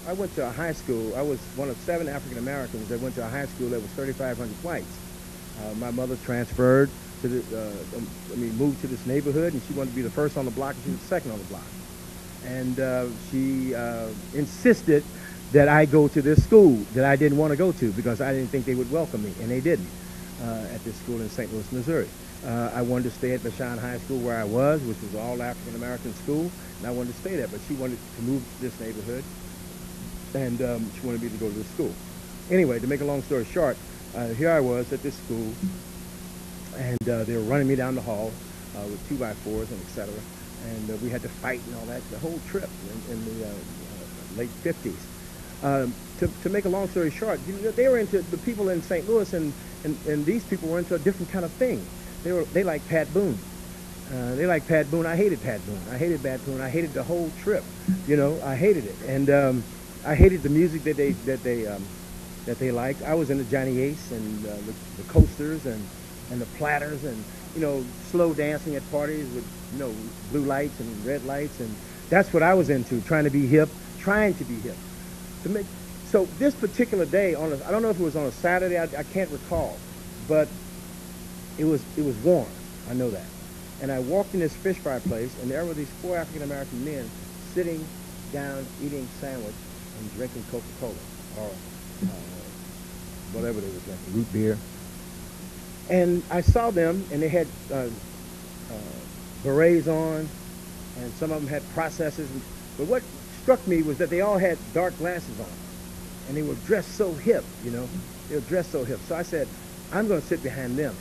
I went to a high school. I was one of 7 African Americans that went to a high school that was 3,500 whites. My mother transferred to moved to this neighborhood, and she wanted to be the first on the block, and she was the second on the block. And she insisted that I go to this school that I didn't want to go to because I didn't think they would welcome me, and they didn't at this school in St. Louis, Missouri. I wanted to stay at Bashan High School where I was, which was all African American school, and I wanted to stay there, but she wanted to move to this neighborhood, and she wanted me to go to this school. Anyway, to make a long story short, here I was at this school, and they were running me down the hall with 2x4s and etc. And we had to fight and all that the whole trip in the late 50s. To make a long story short, they were into the people in St. Louis, and these people were into a different kind of thing. They liked Pat Boone. They liked Pat Boone. I hated Pat Boone. I hated Pat Boone. I hated the whole trip. You know, I hated it, and I hated the music that they liked. I was into Johnny Ace and the Coasters and the Platters, and slow dancing at parties with blue lights and red lights, and that's what I was into, trying to be hip. So this particular day, I don't know if it was on a Saturday, I can't recall, but it was warm, I know that. And I walked in this fish fry place, and there were these 4 African American men sitting down, eating sandwich and drinking Coca-Cola, or whatever they were drinking, root beer. And I saw them, and they had berets on, and some of them had processes. But what struck me was that they all had dark glasses on, and they were dressed so hip, They were dressed so hip. So I said, I'm going to sit behind them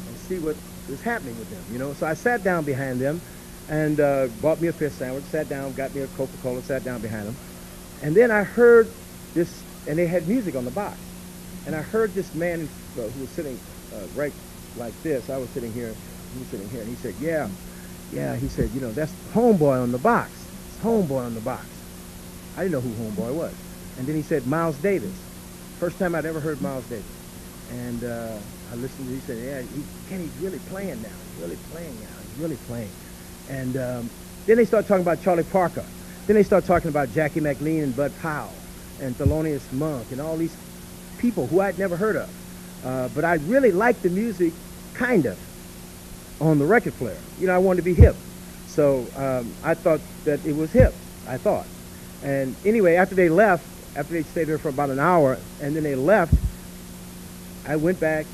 and see what is happening with them, So I sat down behind them and bought me a fish sandwich, sat down, got me a Coca-Cola, sat down behind them. And then I heard this, and they had music on the box. And I heard this man who was sitting right like this. I was sitting here, he was sitting here, and he said, yeah, he said, that's Homeboy on the box. It's Homeboy on the box. I didn't know who Homeboy was. And then he said, Miles Davis. First time I'd ever heard Miles Davis. And I listened to, he said, yeah, Kenny's really playing now. He's really playing now. He's really playing. And then they started talking about Charlie Parker. Then they started talking about Jackie McLean and Bud Powell and Thelonious Monk and all these people who I'd never heard of. But I really liked the music, kind of, on the record player. I wanted to be hip. So I thought that it was hip, I thought. And anyway, after they left, after they stayed there for about an hour, and then they left, I went back,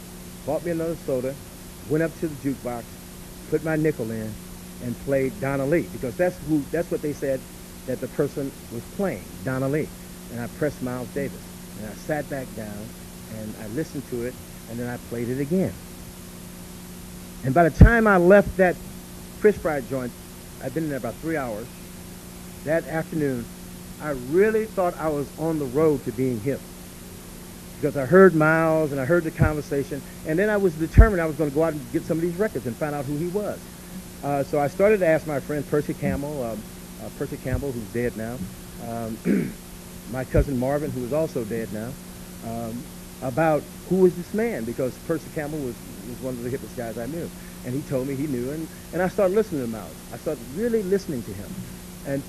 bought me another soda, went up to the jukebox, put my nickel in, and played Donna Lee, because that's what they said that the person was playing, Donna Lee. And I pressed Miles Davis. And I sat back down, and I listened to it, and then I played it again. And by the time I left that fish fry joint, I'd been in there about 3 hours. That afternoon, I really thought I was on the road to being hip, because I heard Miles and I heard the conversation, and then I was determined I was going to go out and get some of these records and find out who he was. So I started to ask my friend Percy Campbell, who's dead now, my cousin Marvin, who is also dead now, about who was this man, because Percy Campbell was one of the hippest guys I knew. And he told me he knew, and I started listening to Miles. I started really listening to him. And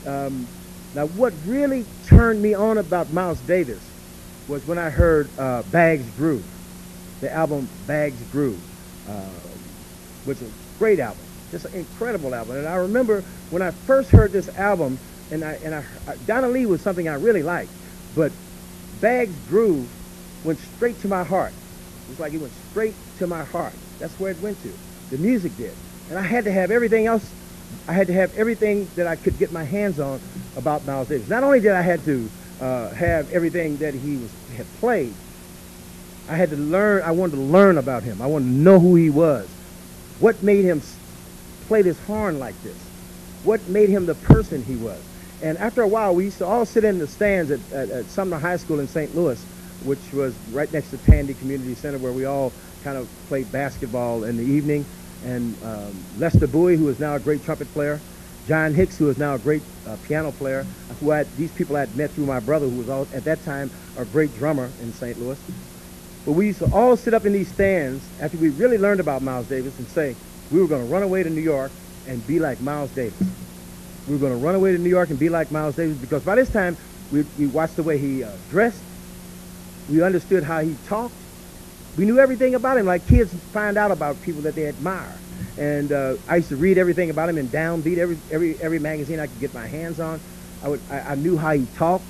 now what really turned me on about Miles Davis was when I heard Bags Groove, the album Bags Groove, which is a great album, just an incredible album. And I remember when I first heard this album, and Donna Lee was something I really liked, but Bags Groove went straight to my heart. It was like it went straight to my heart. That's where it went to. The music did. And I had to have everything else. I had to have everything that I could get my hands on about Miles Davis. Not only did I have to have everything that he had played, I had to learn. I wanted to learn about him. I wanted to know who he was. What made him play this horn like this? What made him the person he was? And after a while, we used to all sit in the stands at Sumner High School in St. Louis, which was right next to Tandy Community Center, where we all kind of played basketball in the evening. And Lester Bowie, who is now a great trumpet player, John Hicks, who is now a great piano player, these people I had met through my brother, who was at that time a great drummer in St. Louis. But we used to all sit up in these stands after we really learned about Miles Davis and say we were going to run away to New York and be like Miles Davis. We were going to run away to New York and be like Miles Davis, because by this time We watched the way he dressed. We understood how he talked. We knew everything about him, like kids find out about people that they admire. And I used to read everything about him in Downbeat, every magazine I could get my hands on. I knew how he talked.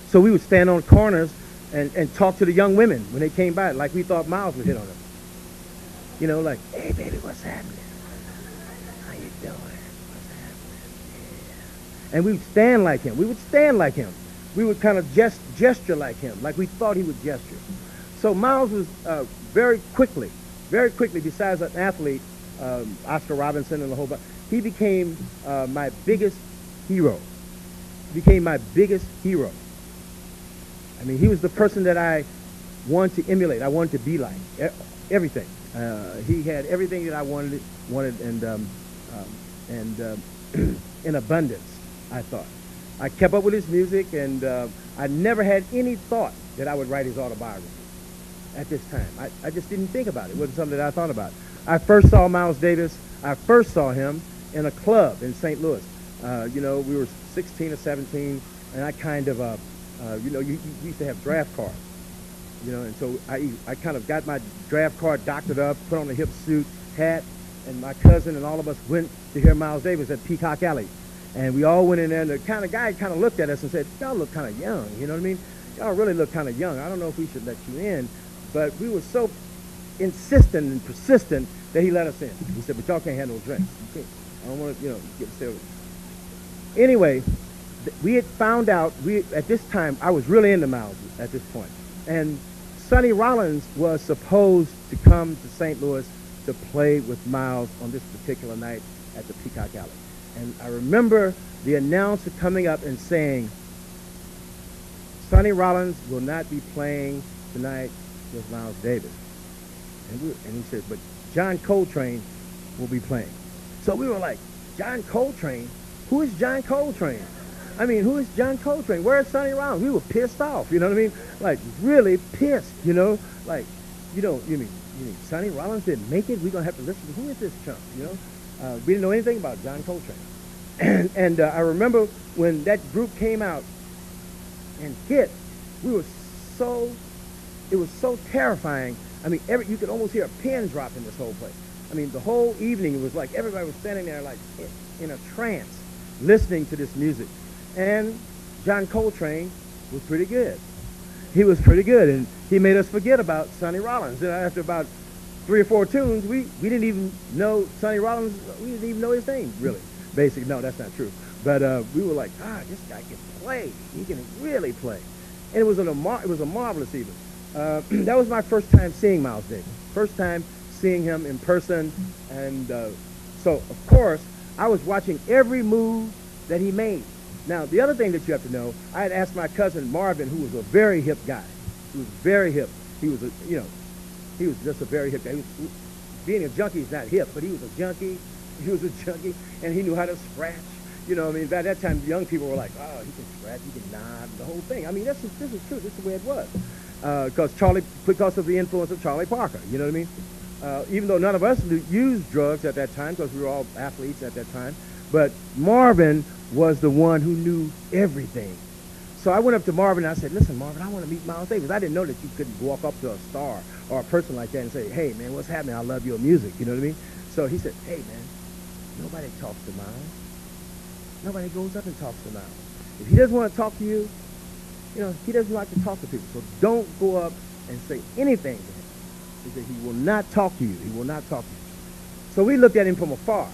So we would stand on corners and talk to the young women when they came by, like we thought Miles would hit on them. You know, like, hey, baby, what's happening? How you doing? What's happening? Yeah. And we would stand like him. We would stand like him. We would kind of gesture like him, like we thought he would gesture. So Miles was very quickly, besides an athlete, Oscar Robinson and the whole bunch, he became my biggest hero. Became my biggest hero. I mean, he was the person that I wanted to emulate. I wanted to be like. Everything. He had everything that I wanted and in abundance, I thought. I kept up with his music, and I never had any thought that I would write his autobiography at this time. I just didn't think about it. It wasn't something that I thought about. I first saw Miles Davis. I first saw him in a club in St. Louis. You know, we were 16 or 17, and I kind of, you know, you used to have draft cards. You know, and so I kind of got my draft card doctored up, put on a hip suit, hat, and my cousin and all of us went to hear Miles Davis at Peacock Alley. And we all went in there, and the kind of guy kind of looked at us and said, y'all look kind of young, you know what I mean? Y'all really look kind of young. I don't know if we should let you in. But we were so insistent and persistent that he let us in. He said, but y'all can't handle drinks. I don't want to, you know, get silly. Anyway, we had found out, at this time, I was really into Miles at this point. And Sonny Rollins was supposed to come to St. Louis to play with Miles on this particular night at the Peacock Alley. And I remember the announcer coming up and saying, Sonny Rollins will not be playing tonight with Miles Davis. And he said, but John Coltrane will be playing. So we were like, John Coltrane? Who is John Coltrane? I mean, who is John Coltrane? Where's Sonny Rollins? We were pissed off, you know what I mean? Like, really pissed, you know? Like, you mean Sonny Rollins didn't make it? We're going to have to listen to who is this chump, you know? We didn't know anything about John Coltrane. And I remember when that group came out and hit, it was so terrifying. I mean, you could almost hear a pin drop in this whole place. I mean, the whole evening, it was like everybody was standing there like in a trance, listening to this music. And John Coltrane was pretty good. He was pretty good, and he made us forget about Sonny Rollins. And after about 3 or 4 tunes, we didn't even know Sonny Rollins. We didn't even know his name, really. Basically, no, that's not true. But we were like, this guy can play. He can really play. And it was a marvelous evening. That was my first time seeing Miles Davis. First time seeing him in person. And so, of course, I was watching every move that he made. Now, the other thing that you have to know, I had asked my cousin Marvin, who was a very hip guy. He was very hip. He was just a very hip guy. Being a junkie is not hip, but he was a junkie. He was a junkie, and he knew how to scratch. You know, I mean, by that time, young people were like, oh, he can scratch, he can nod, the whole thing. I mean, this is true. This is the way it was. Because of the influence of Charlie Parker, you know what I mean? Even though none of us used drugs at that time, because we were all athletes at that time, but Marvin was the one who knew everything. So I went up to Marvin and I said, listen, Marvin, I want to meet Miles Davis. I didn't know that you couldn't walk up to a star or a person like that and say, hey, man, what's happening? I love your music, you know what I mean? So he said, hey, man, nobody talks to Miles. Nobody goes up and talks to Miles. If he doesn't want to talk to you, you know, he doesn't like to talk to people. So don't go up and say anything to him. He said, he will not talk to you. He will not talk to you. So we looked at him from afar.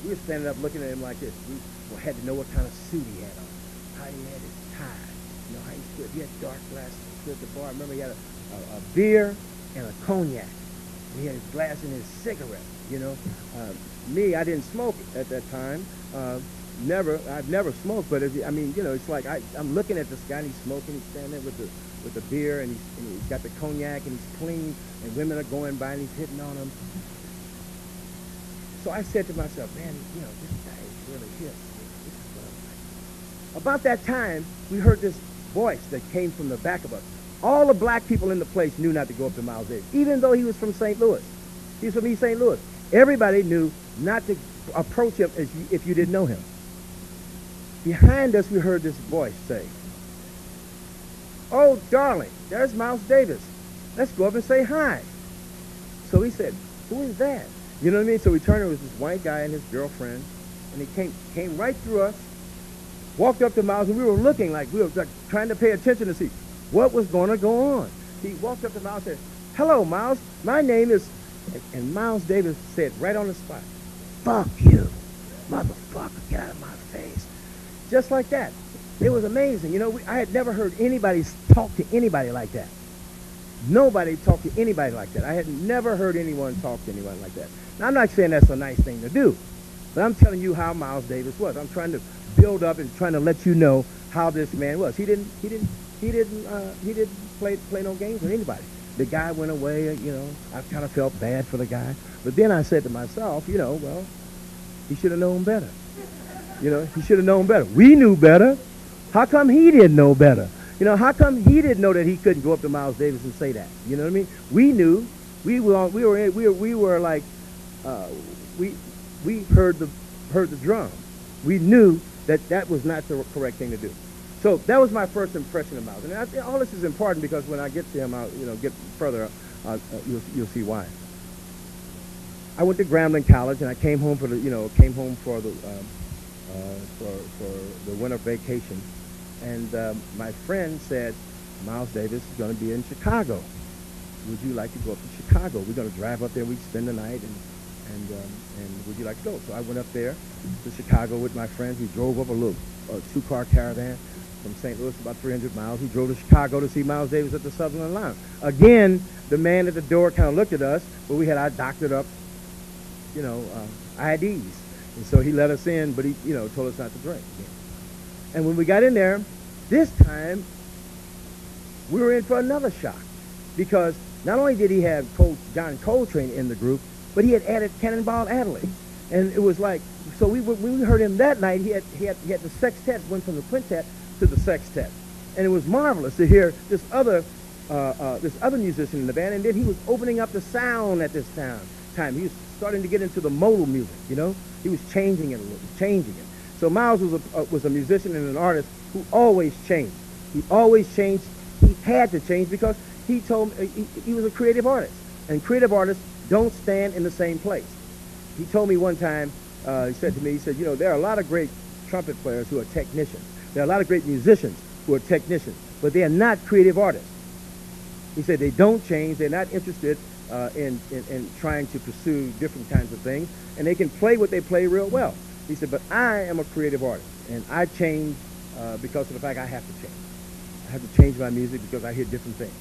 We were standing up looking at him like this. We had to know what kind of suit he had on, how he had his tie, you know, how he stood. He had dark glasses. He stood at the bar. I remember he had a beer and a cognac. He had his glass and his cigarette, you know. Me, I didn't smoke at that time. I've never smoked, but I mean, you know, it's like I'm looking at this guy and he's smoking. He's standing there with the beer and he's got the cognac and he's clean, and women are going by and he's hitting on them. So I said to myself, man, you know, this guy is really hip. This is what I'm like. About that time, we heard this voice that came from the back of us. All the black people in the place knew not to go up to Miles Davis, even though he was from St. Louis. He was from East St. Louis. Everybody knew not to approach him if you didn't know him. Behind us, we heard this voice say, "Oh, darling, there's Miles Davis. Let's go up and say hi." So he said, "Who is that?" You know what I mean? So we turned, it was this white guy and his girlfriend, and he came right through us, walked up to Miles, and we were looking like we were like trying to pay attention to see what was going to go on. He walked up to Miles and said, "Hello, Miles. My name is," and Miles Davis said right on the spot, "Fuck you, motherfucker, get out of my face." Just like that. It was amazing. You know, I had never heard anybody talk to anybody like that. Nobody talked to anybody like that. I had never heard anyone talk to anyone like that. Now, I'm not saying that's a nice thing to do, but I'm telling you how Miles Davis was. I'm trying to build up and trying to let you know how this man was. He didn't play no games with anybody. The guy went away. You know, I kind of felt bad for the guy, but then I said to myself, you know, well, he should have known better. You know, he should have known better. We knew better. How come he didn't know better? You know, how come he didn't know that he couldn't go up to Miles Davis and say that? You know what I mean? We knew. We were like, we heard the drum. We knew that was not the correct thing to do. So that was my first impression of Miles. And I think all this is important because when I get to him, I'll get further. You'll see why. I went to Grambling College, and I came home for the winter vacation. And my friend said, "Miles Davis is going to be in Chicago. Would you like to go up to Chicago? We're going to drive up there. We'd spend the night, and would you like to go?" So I went up there to Chicago with my friends. We drove up a little two-car caravan from St. Louis, about 300 miles. We drove to Chicago to see Miles Davis at the Sutherland Lounge. Again, the man at the door kind of looked at us, but we had our doctored up, IDs. And so he let us in, but he, told us not to drink again. And when we got in there, this time, we were in for another shock. Because not only did he have John Coltrane in the group, but he had added Cannonball Adderley. And it was like, so when we heard him that night, he had the sextet, went from the quintet to the sextet. And it was marvelous to hear this other musician in the band. And then he was opening up the sound at this time. He was starting to get into the modal music, He was changing it a little, changing it. So Miles was a musician and an artist who always changed. He always changed. He had to change because he was a creative artist. And creative artists don't stand in the same place. He told me one time, he said to me, there are a lot of great trumpet players who are technicians. There are a lot of great musicians who are technicians, but they are not creative artists. He said they don't change. They're not interested in trying to pursue different kinds of things, and they can play what they play real well. He said, but I am a creative artist, and I change because of the fact I have to change. I have to change my music because I hear different things.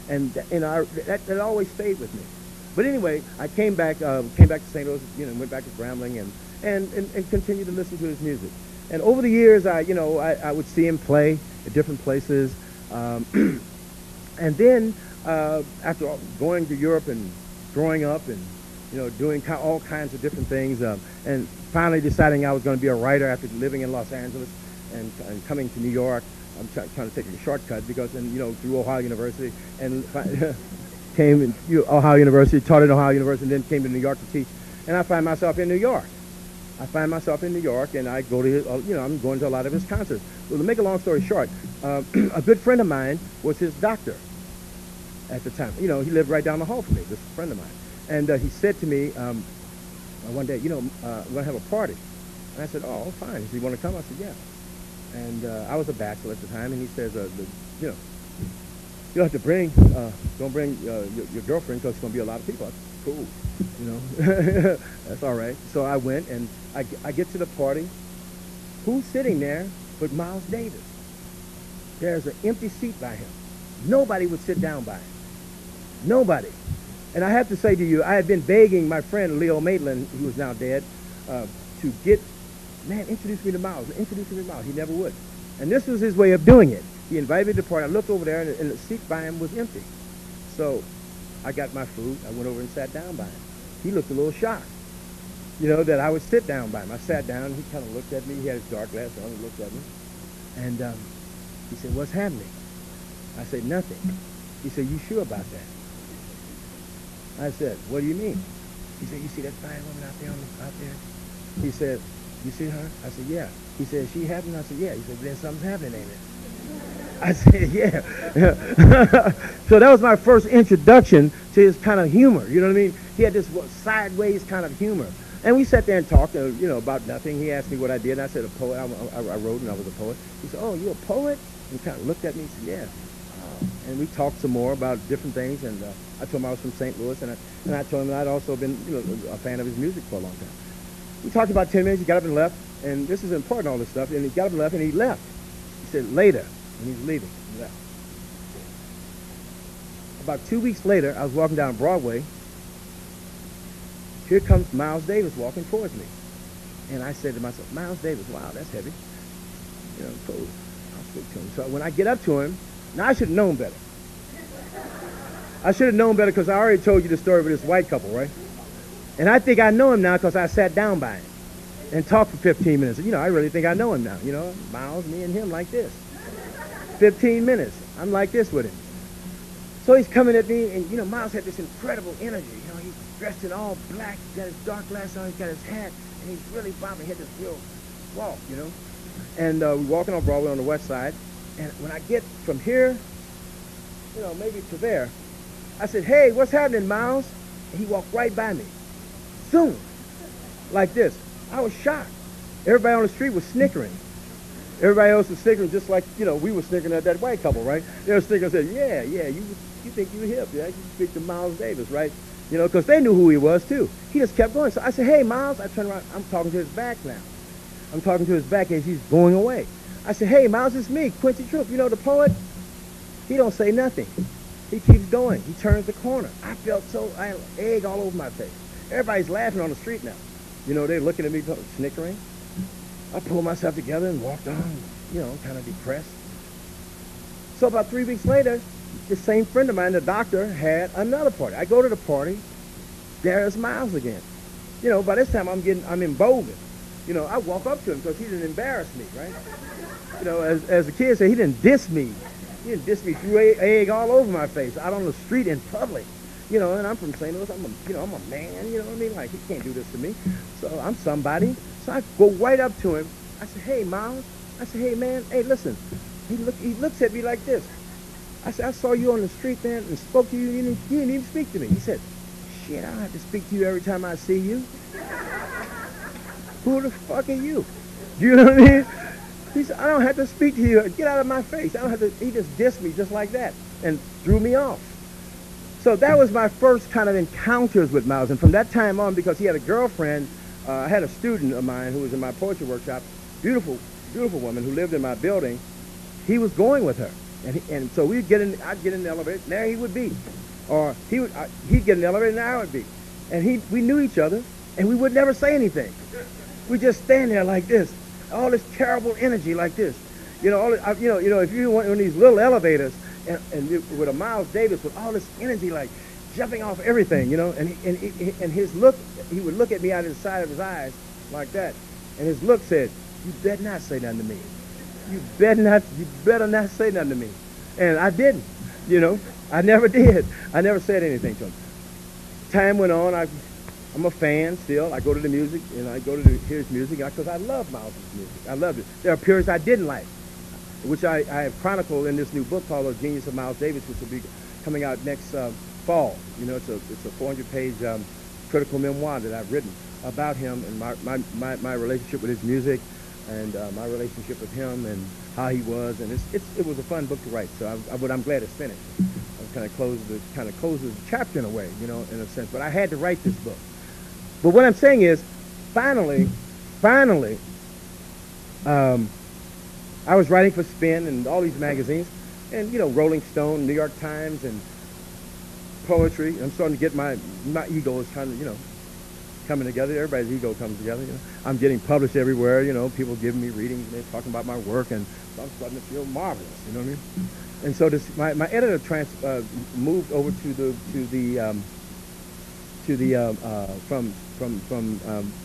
And that always stayed with me. But anyway, I came back to St. Louis, went back to Grambling and continued to listen to his music. And over the years, I would see him play at different places. And then after going to Europe and growing up and doing all kinds of different things, and finally deciding I was going to be a writer after living in Los Angeles and coming to New York. I'm trying to take a shortcut because through Ohio University and came in Ohio University, taught at Ohio University, and then came to New York to teach. And I find myself in New York. And I go to I'm going to a lot of his concerts. Well, to make a long story short, a good friend of mine was his doctor at the time. He lived right down the hall from me, this friend of mine. And he said to me one day, we're going to have a party. And I said, oh, fine. Does he want to come? I said, yeah. And I was a bachelor at the time, and he says, you have to don't bring your girlfriend because it's going to be a lot of people. I said, cool, that's all right. So I went, and I get to the party. Who's sitting there but Miles Davis? There's an empty seat by him. Nobody would sit down by him. Nobody. And I have to say to you, I had been begging my friend Leo Maitland, who is now dead, to introduce me to Miles. He never would. And this was his way of doing it. He invited me to the party. I looked over there, and the seat by him was empty. So I got my food. I went over and sat down by him. He looked a little shocked, that I would sit down by him. I sat down. He kind of looked at me. He had his dark glasses on. He looked at me. And he said, what's happening? I said, nothing. He said, you sure about that? I said, what do you mean? He said, you see that fine woman out there? He said, you see her? I said, yeah. He said, is she happening? I said, yeah. He said, then something's happening, ain't it? I said, yeah. So that was my first introduction to his kind of humor. You know what I mean? He had this sideways kind of humor. And we sat there and talked, about nothing. He asked me what I did, and I said, a poet. I wrote, and I was a poet. He said, oh, you're a poet? And he kind of looked at me and said, yeah. And we talked some more about different things, and I told him I was from St. Louis, and I told him that I'd also been, a fan of his music for a long time. We talked about 10 minutes. He got up and left, and this is important, all this stuff. And he got up and left, and he left. He said, later, and he's leaving. He left. About 2 weeks later, I was walking down Broadway. Here comes Miles Davis walking towards me. And I said to myself, Miles Davis, wow, that's heavy. So I'll speak to him. So when I get up to him, now I should have known better. I should have known better because I already told you the story of this white couple, right? And I think I know him now because I sat down by him and talked for 15 minutes. I really think I know him now. Miles, me and him like this. 15 minutes. I'm like this with him. So he's coming at me, and, Miles had this incredible energy. He's dressed in all black, he's got his dark glasses on, he's got his hat, and he's really bobbing. He had this real walk, And we're walking on Broadway on the west side, and when I get from here, maybe to there, I said, hey, what's happening, Miles? And he walked right by me. Zoom. Like this. I was shocked. Everybody on the street was snickering. Everybody else was snickering just like, we were snickering at that white couple, right? They were snickering and said, yeah, you think you're hip, yeah? You speak to Miles Davis, right? Because they knew who he was, too. He just kept going. So I said, hey, Miles. I turned around. I'm talking to his back now. I'm talking to his back as he's going away. I said, hey, Miles, it's me, Quincy Troupe. The poet? He don't say nothing. He keeps going. He turns the corner. I felt I had egg all over my face. Everybody's laughing on the street now. They're looking at me, snickering. I pulled myself together and walked on, kind of depressed. So about 3 weeks later, this same friend of mine, the doctor, had another party. I go to the party. There's Miles again. By this time I'm emboldened. I walk up to him because he didn't embarrass me, right? As the kids say, he didn't diss me. He didn't diss me, threw egg all over my face, out on the street in public. And I'm from St. Louis. I'm a man. You know what I mean? Like, he can't do this to me. So I'm somebody. So I go right up to him. I said, hey, Miles. I said, hey, man. Hey, listen. He looks at me like this. I said, I saw you on the street, man, and spoke to you. You didn't even speak to me. He said, shit, I don't have to speak to you every time I see you. Who the fuck are you? You know what I mean? He said, I don't have to speak to you. Get out of my face. I don't have to. He just dissed me just like that and threw me off. So that was my first kind of encounters with Miles. And from that time on, because he had a girlfriend, I had a student of mine who was in my poetry workshop, beautiful, beautiful woman who lived in my building. He was going with her. And so I'd get in the elevator, and there he would be. Or he'd get in the elevator, and there I would be. And we knew each other, and we would never say anything. We just stand there like this, all this terrible energy like this. If you went in these little elevators, and with a Miles Davis with all this energy, like jumping off everything, and his look, he would look at me out of the side of his eyes like that, and his look said, you better not say nothing to me. You better not say nothing to me. And I didn't, I never did. I never said anything to him. Time went on. I'm a fan still. I go to the music, and I go to hear his music because I love Miles' music. I loved it. There are periods I didn't like, which I have chronicled in this new book called The Genius of Miles Davis, which will be coming out next fall. It's a 400-page critical memoir that I've written about him and my relationship with his music, and my relationship with him and how he was, and it was a fun book to write. So but I'm glad it's finished. I kind of closes the chapter in a way, in a sense. But I had to write this book. But what I'm saying is, finally, I was writing for Spin and all these magazines, and Rolling Stone, New York Times, and poetry. I'm starting to get my ego is kind of coming together. Everybody's ego comes together. I'm getting published everywhere. People giving me readings and they're talking about my work, and so I'm starting to feel marvelous. You know what I mean? And so my editor moved over from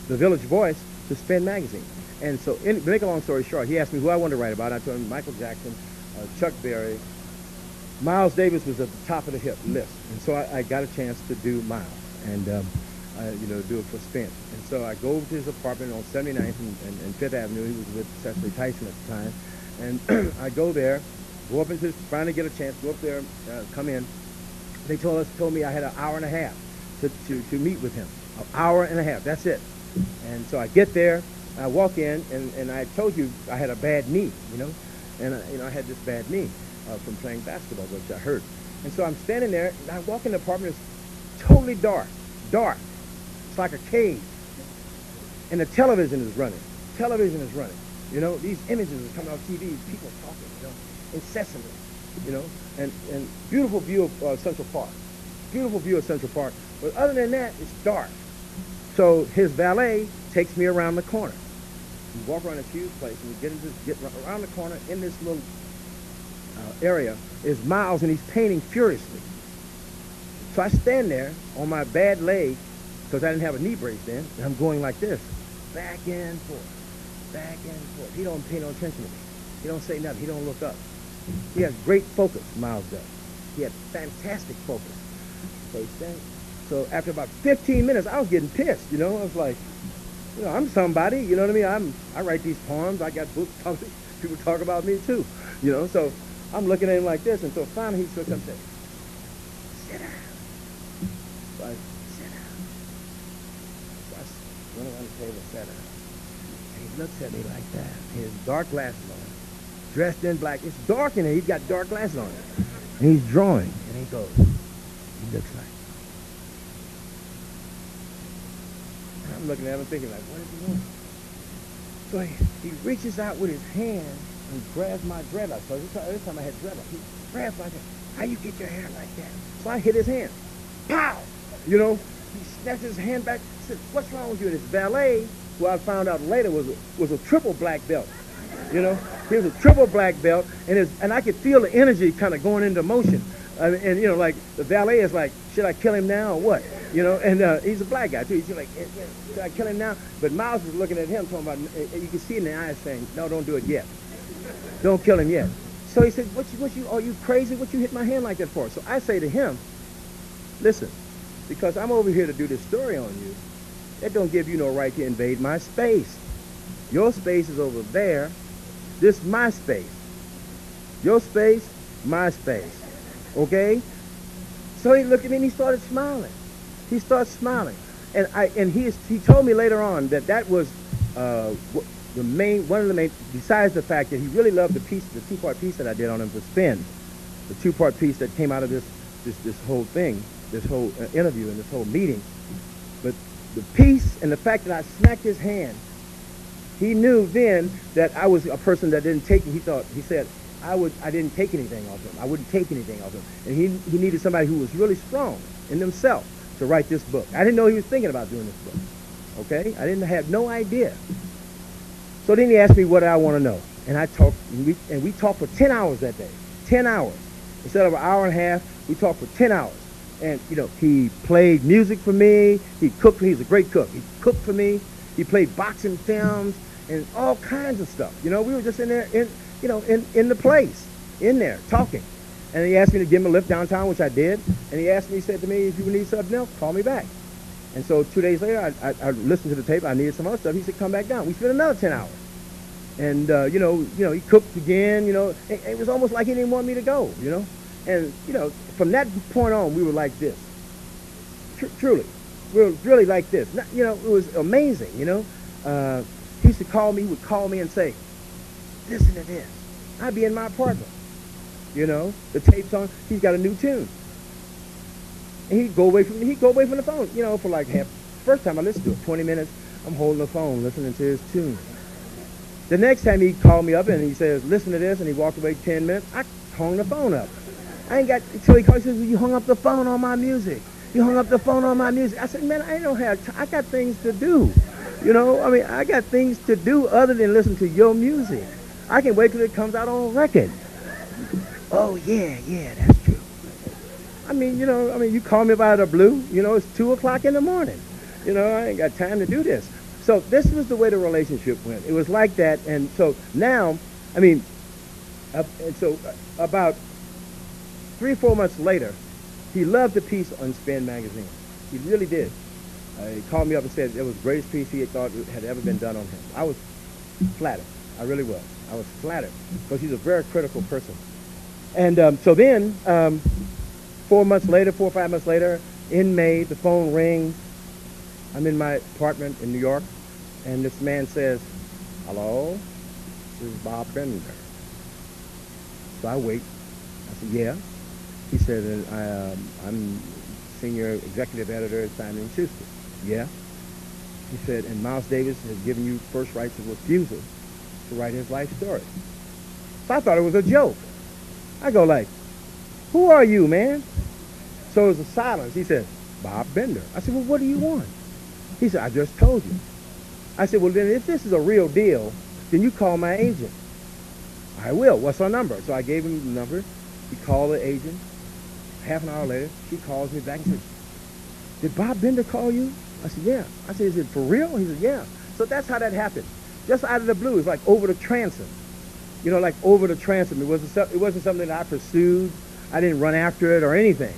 the Village Voice to Spin magazine. And so, to make a long story short, he asked me who I wanted to write about. I told him Michael Jackson, Chuck Berry. Miles Davis was at the top of the hit list, and so I got a chance to do Miles and do it for Spin. And so I go over to his apartment on 79th and 5th Avenue. He was with Cecily Tyson at the time, and I go there, Go up into, finally get a chance, go up there, come in. They told me I had an hour and a half to meet with him. An hour and a half, that's it. And so I get there, I walk in, and I told you I had a bad knee, you know. And, I had this bad knee from playing basketball, which I hurt. And so I'm standing there, and I walk in the apartment, it's totally dark. Dark. It's like a cave. And the television is running. Television is running. You know, these images are coming off TV, people talking, you know, incessantly, you know, and beautiful view of Central Park. Beautiful view of Central Park. But other than that, it's dark. So his valet takes me around the corner. We walk around this huge place, and we get around the corner in this little area is Miles, and he's painting furiously. So I stand there on my bad leg, because I didn't have a knee brace then, and I'm going like this, back and forth, back and forth. He don't pay no attention to me. He don't say nothing. He don't look up. He has great focus, Miles does. He had fantastic focus. So he stands. So after about 15 minutes, I was getting pissed, you know. I was like, you know, I'm somebody, you know what I mean? I write these poems. I got books. People talk about me too, you know. So I'm looking at him like this, and so finally he took up and said, sit down. So I sit down. So I went around the table and sat down. And he looks at me like that. He has dark glasses on, dressed in black. It's dark in here. He's got dark glasses on. And he's drawing, and he goes, he looks like. I'm looking at him thinking like, what is he doing? So he reaches out with his hand and grabs my dreadlocks. So this time I had dreadlocks. He grabs my dreadlocks. How you get your hair like that? So I hit his hand. Pow! You know, he snatched his hand back. He said, what's wrong with you? And his valet, who I found out later was a triple black belt. You know, he was a triple black belt, and I could feel the energy kind of going into motion. And you know, like the valet is like, should I kill him now or what? You know, and he's a black guy too. He's like, should I kill him now? But Miles was looking at him, talking about, you can see in the eyes saying, no, don't do it yet. Don't kill him yet. So he said, are you crazy? What you hit my hand like that for? So I say to him, listen, because I'm over here to do this story on you, that don't give you no right to invade my space. Your space is over there. This is my space. Your space, my space. Okay? So he looked at me and he started smiling. He started smiling. And he told me later on that was one of the main, besides the fact that he really loved the two-part piece that I did on him for Spin, the two-part piece that came out of this whole thing, this whole interview and this whole meeting. But the piece and the fact that I smacked his hand, he knew then that I was a person that didn't take it. He said, I didn't take anything off him. I wouldn't take anything off him. And he needed somebody who was really strong in themselves to write this book. I didn't know he was thinking about doing this book. Okay? I didn't have no idea. So then he asked me what I want to know. And I talked, and we talked for 10 hours that day. 10 hours. Instead of an hour and a half, we talked for 10 hours. And, you know, he played music for me. He cooked for me. He was a great cook. He cooked for me. He played boxing films and all kinds of stuff. You know, we were just in there, in the place, in there, talking. And he asked me to give him a lift downtown, which I did. And he said to me, if you need something else, call me back. And so 2 days later, I listened to the tape. I needed some other stuff. He said, come back down. We spent another 10 hours. And, he cooked again, it was almost like he didn't want me to go, And, from that point on, we were like this. Truly. We were really like this. It was amazing, He used to call me. He would call me and say, listen to this. I'd be in my apartment. The tape's on. He's got a new tune. And he'd go away from the phone, for like first time I listened to it, 20 minutes, I'm holding the phone, listening to his tune. The next time he called me up and he says, listen to this, and he walked away 10 minutes, I hung the phone up. Until he called, he says, well, you hung up the phone on my music. You hung up the phone on my music. I said, man, I don't have time. I got things to do. I got things to do other than listen to your music. I can wait till it comes out on record. Oh, yeah, that's true. You call me out of the blue, it's 2 o'clock in the morning. I ain't got time to do this. So this was the way the relationship went. It was like that. And so now, about 3 or 4 months later, he loved the piece on Spin magazine. He really did. He called me up and said it was the greatest piece he had thought had ever been done on him. I was flattered. I really was. I was flattered because he's a very critical person. And, he was very critical. And he And so then, 4 months later, 4 or 5 months later, in May, the phone rings. I'm in my apartment in New York, and this man says, "Hello, this is Bob Bender." So I wait. I said, "Yeah." He said, "I'm senior executive editor at Simon & Schuster." "Yeah." He said, "And Miles Davis has given you first rights of refusal to write his life story." So I thought it was a joke. I go like, "Who are you, man?" So it was a silence. He said, "Bob Bender." I said, "Well, what do you want?" He said, "I just told you." I said, "Well, then if this is a real deal, then you call my agent." "I will. What's her number?" So I gave him the number. He called the agent. Half an hour later, she calls me back and says, "Did Bob Bender call you?" I said, "Yeah." I said, "Is it for real?" He said, "Yeah." So that's how that happened. Just out of the blue. It's like over the transom. You know, like over the transom. It wasn't something that I pursued. I didn't run after it or anything.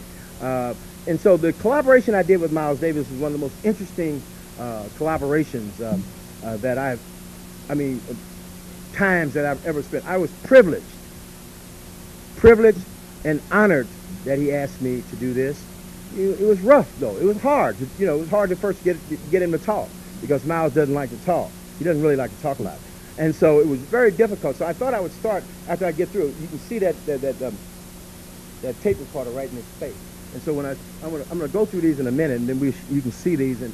And so the collaboration I did with Miles Davis was one of the most interesting collaborations that times that I've ever spent. I was privileged and honored that he asked me to do this. It was rough, though. It was hard. It was hard to first get him to talk, because Miles doesn't like to talk. He doesn't really like to talk a lot. And so it was very difficult. So I thought I would start after I get through. You can see that tape recorder right in his face. And so when I'm going to go through these in a minute, and then you can see these. And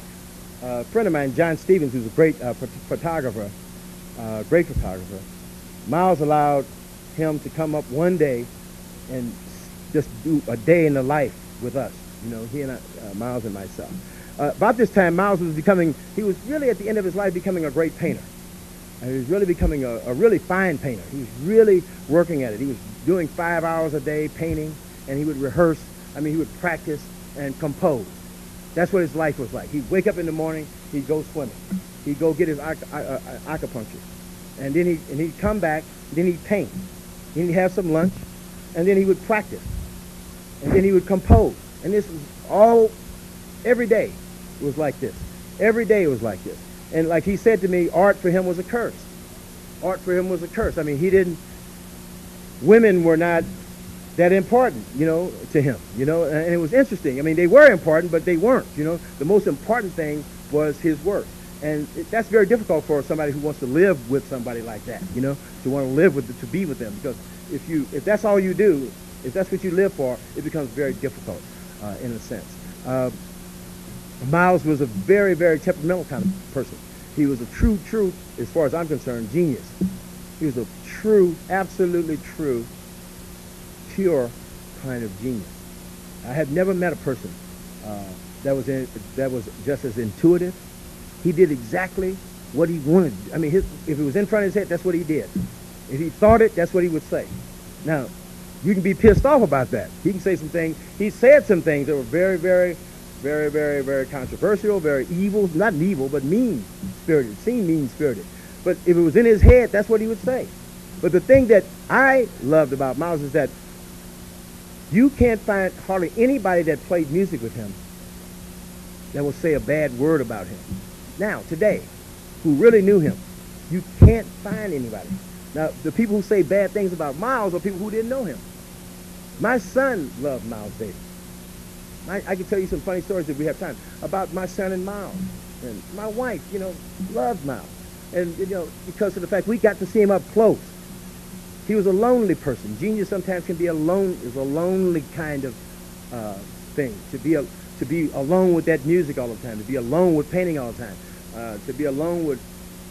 a friend of mine, John Stevens, who's a great photographer, Miles allowed him to come up one day and just do a day in the life with us. He and Miles and myself. About this time, Miles he was really at the end of his life becoming a great painter. And he was really becoming a really fine painter. He was really working at it. He was doing 5 hours a day painting, and he would rehearse. He would practice and compose. That's what his life was like. He'd wake up in the morning, he'd go swimming. He'd go get his acupuncture. And then he'd come back, then he'd paint. Then he'd have some lunch, and then he would practice. And then he would compose. And this was all, every day it was like this. Every day it was like this. And like he said to me, art for him was a curse. Art for him was a curse. Women were not that important, to him, and it was interesting. They were important, but they weren't, The most important thing was his work. And that's very difficult for somebody who wants to live with somebody like that, to want to live to be with them. Because if that's all you do, if that's what you live for, it becomes very difficult, in a sense. Miles was a very, very temperamental kind of person. He was a true, as far as I'm concerned, genius. He was a true, absolutely true, pure kind of genius. I have never met a person that was just as intuitive. He did exactly what he wanted. If it was in front of his head, that's what he did. If he thought it, that's what he would say. Now, you can be pissed off about that. He can say some things. He said some things that were very, very, very, very, very controversial, very evil. Not evil, but mean-spirited. Seemed mean-spirited. But if it was in his head, that's what he would say. But the thing that I loved about Miles is that you can't find hardly anybody that played music with him that will say a bad word about him. Now, today, who really knew him, you can't find anybody. Now, the people who say bad things about Miles are people who didn't know him. My son loved Miles Davis. I can tell you some funny stories if we have time about my son and Miles. And my wife, loves Miles. And, because of the fact we got to see him up close. He was a lonely person. Genius sometimes can be a lonely kind of thing. To be alone with that music all the time. To be alone with painting all the time. To be alone with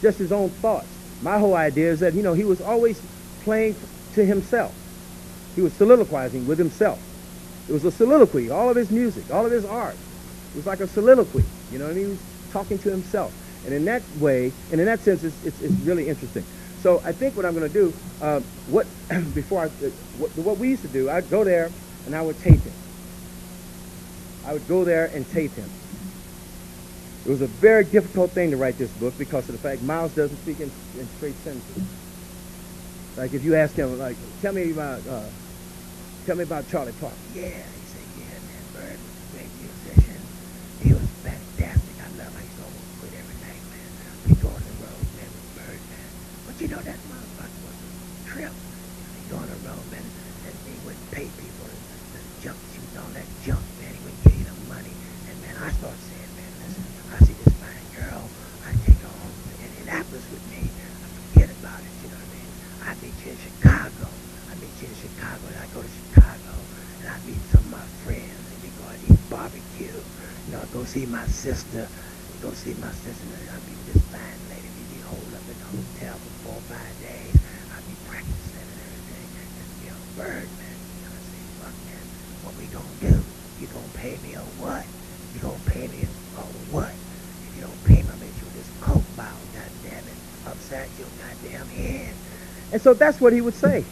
just his own thoughts. My whole idea is that, he was always playing to himself. He was soliloquizing with himself. It was a soliloquy. All of his music, all of his art. It was like a soliloquy. He was talking to himself. And in that way, and in that sense, it's really interesting. So I think what I'm going to do, what we used to do, I'd go there and I would tape him. I would go there and tape him. It was a very difficult thing to write this book because of the fact Miles doesn't speak in straight sentences. Like if you ask him, tell me about Charlie Parker. Yeah, he said, yeah, man, Bird was a great musician. He was fantastic. I love how he's almost quit every night, man. We go on the road, man, with Bird, man. But that motherfucker was a trip. We go on the road, man, and we see my sister. You go see my sister. I'll be with this fine lady. We be holed up in the hotel for 4 or 5 days. I'll be practicing and everything. Just be a bird, man. And I say, fuck, man, what we gonna do? You gonna pay me or what? You gonna pay me or what? If you don't pay me, I'll make you this coke bottle, goddammit, upside your goddamn head. And so that's what he would say.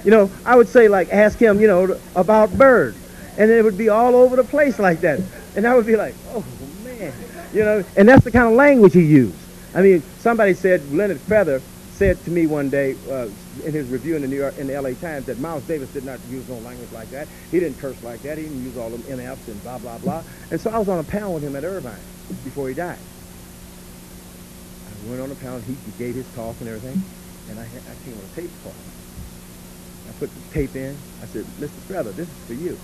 You know, I would say, like, ask him, you know, about Bird. And it would be all over the place like that. And I would be like, oh, man. You know, and that's the kind of language he used. I mean, somebody said, Leonard Feather said to me one day in his review in the LA Times that Miles Davis did not use no language like that. He didn't curse like that. He didn't use all them NFs and blah, blah, blah. And so I was on a panel with him at Irvine before he died. I went on a panel. He gave his talk and everything. And I came on a tape call. I put the tape in. I said, Mr. Feather, this is for you.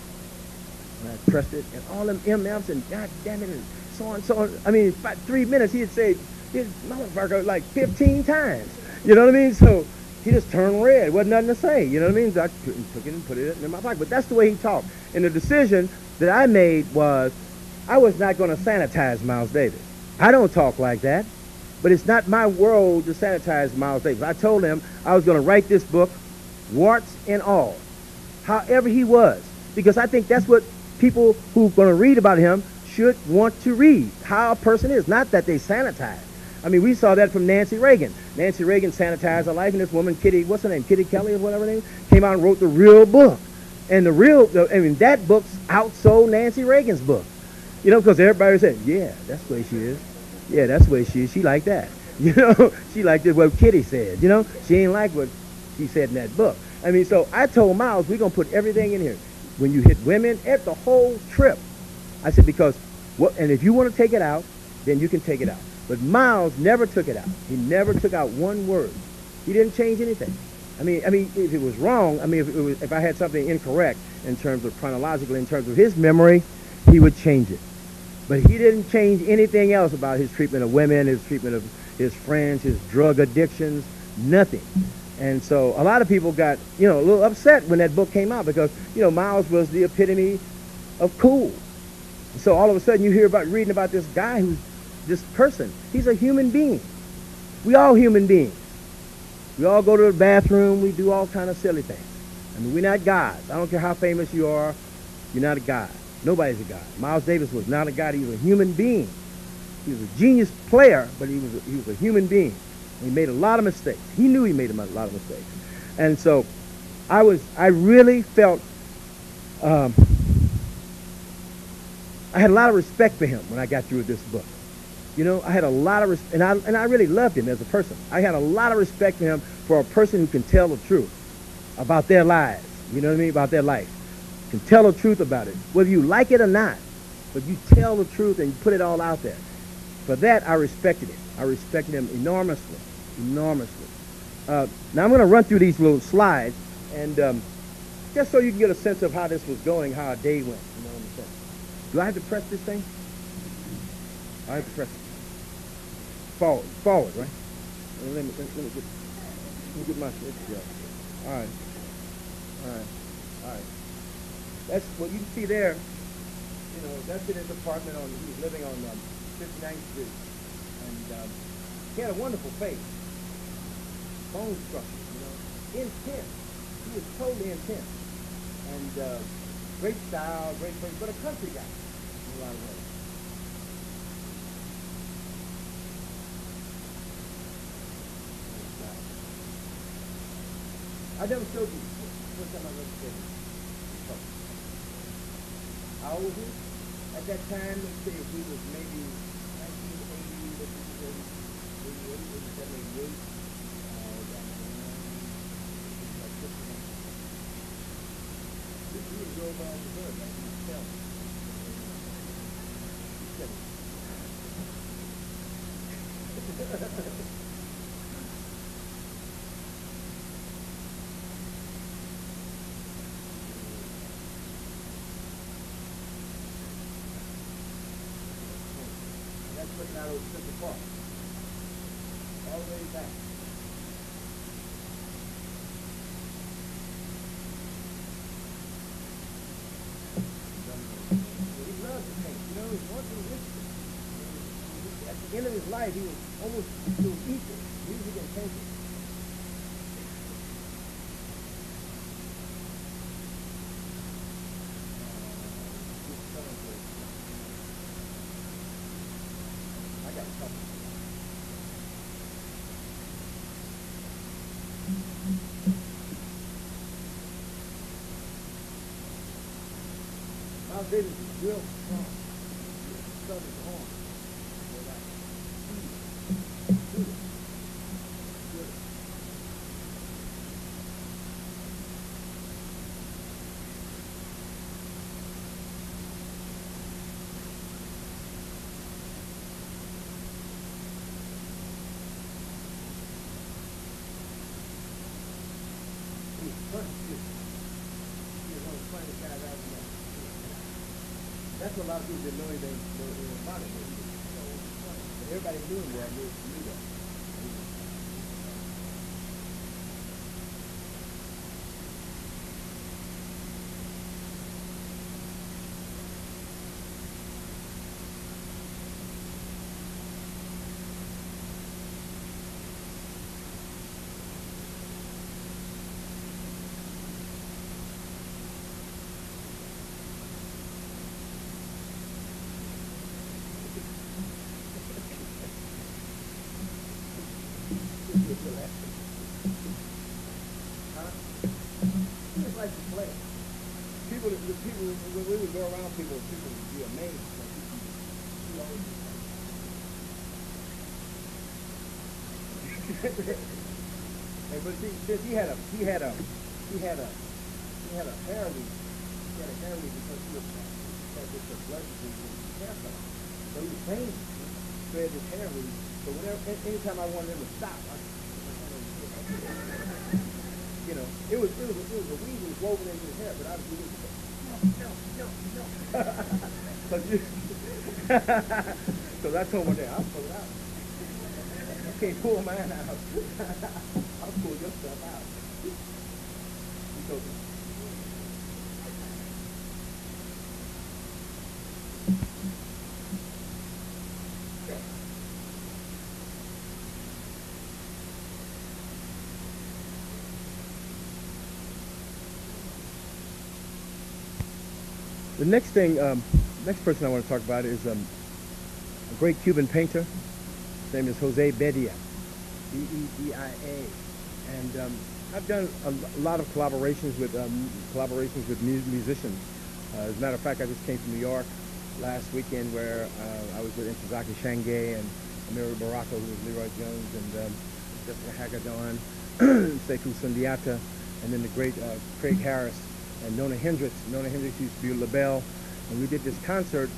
And I pressed it, and all them MFs and God damn it, and so on, so on. I mean, about 3 minutes, he'd say his motherfucker like 15 times. You know what I mean? So he just turned red. Wasn't nothing to say. You know what I mean? So I took it and put it in my pocket. But that's the way he talked. And the decision that I made was I was not going to sanitize Miles Davis. I don't talk like that. But it's not my world to sanitize Miles Davis. I told him I was going to write this book, warts and all, however he was. Because I think that's what people who are going to read about him should want to read, how a person is, not that they sanitize. I mean, we saw that from Nancy Reagan. Nancy Reagan sanitized her life, and this woman, Kitty, what's her name, Kitty Kelly or whatever her name, came out and wrote the real book. And that book's outsold Nancy Reagan's book. You know, because everybody said, yeah, that's the way she is. Yeah, that's the way she is. She like that. You know, she liked it what Kitty said. You know, she ain't like what she said in that book. I mean, so I told Miles, we're going to put everything in here. When you hit women, at the whole trip. I said, because, and if you want to take it out, then you can take it out. But Miles never took it out. He never took out one word. He didn't change anything. I mean, if it was wrong, I mean, if I had something incorrect in terms of chronologically, in terms of his memory, he would change it. But he didn't change anything else about his treatment of women, his treatment of his friends, his drug addictions, nothing. And so a lot of people got, you know, a little upset when that book came out because, you know, Miles was the epitome of cool. So all of a sudden you hear about reading about this guy who's this person. He's a human being. We all human beings. We all go to the bathroom. We do all kind of silly things. I mean, we're not gods. I don't care how famous you are. You're not a god. Nobody's a god. Miles Davis was not a god. He was a human being. He was a genius player, but he was a human being. He made a lot of mistakes. He knew he made a lot of mistakes. And so I really felt, I had a lot of respect for him when I got through with this book. You know, I had a lot of respect, and I really loved him as a person. I had a lot of respect for him for a person who can tell the truth about their lives. You know what I mean? About their life. Can tell the truth about it, whether you like it or not. But you tell the truth and you put it all out there. For that, I respected him. I respected him enormously, enormously. Now I'm going to run through these little slides, and just so you can get a sense of how this was going, how our day went. You know what I'm saying? Do I have to press this thing? I have to press it. Forward, right? Let me get my shit together. All right. That's what you can see there. You know, that's in his apartment he was living on 59th Street. And he had a wonderful face. Bone structure, you know. Intense. He was totally intense. And great style, great face, but a country guy in a lot of ways. I never showed you the first time I ever showed you. How old was he? At that time, let's say if he was maybe 1980, let's say 88, 87, 88. He would go around the hood, like he was telling. Looking out over Central Park, all the way back. He loved to paint. You know, he wanted to end of his life, he was almost equal, music and painting. I got a couple. Miles Davis is real strong. Southern horn. That's what a lot of people didn't know anything about it. Everybody knew that. Knew that. People, when we would go around people would be amazed. But see, since he had a hair leak. He had a hair leak because he had this blood disease in his hair fell off. So he was painting, so he had this hair leak. So whenever, anytime I wanted him to stop, you know, it was a weed that was woven into his hair, but I was doing it. No. Because I told him one day, I'll pull it out. You can't pull mine out. I'll pull your stuff out. He told me. The next person I want to talk about is a great Cuban painter. His name is Jose Bedia, B-E-D-I-A. And I've done a lot of collaborations with musicians. As a matter of fact, I just came from New York last weekend where I was with Intozaki Shange and Amiri Baraka, who was Leroy Jones, and Jessica Hagedorn, Sekou Sundiata, and then the great Craig Harris. And Nona Hendricks. Nona Hendricks used to be a LaBelle, and we did this concert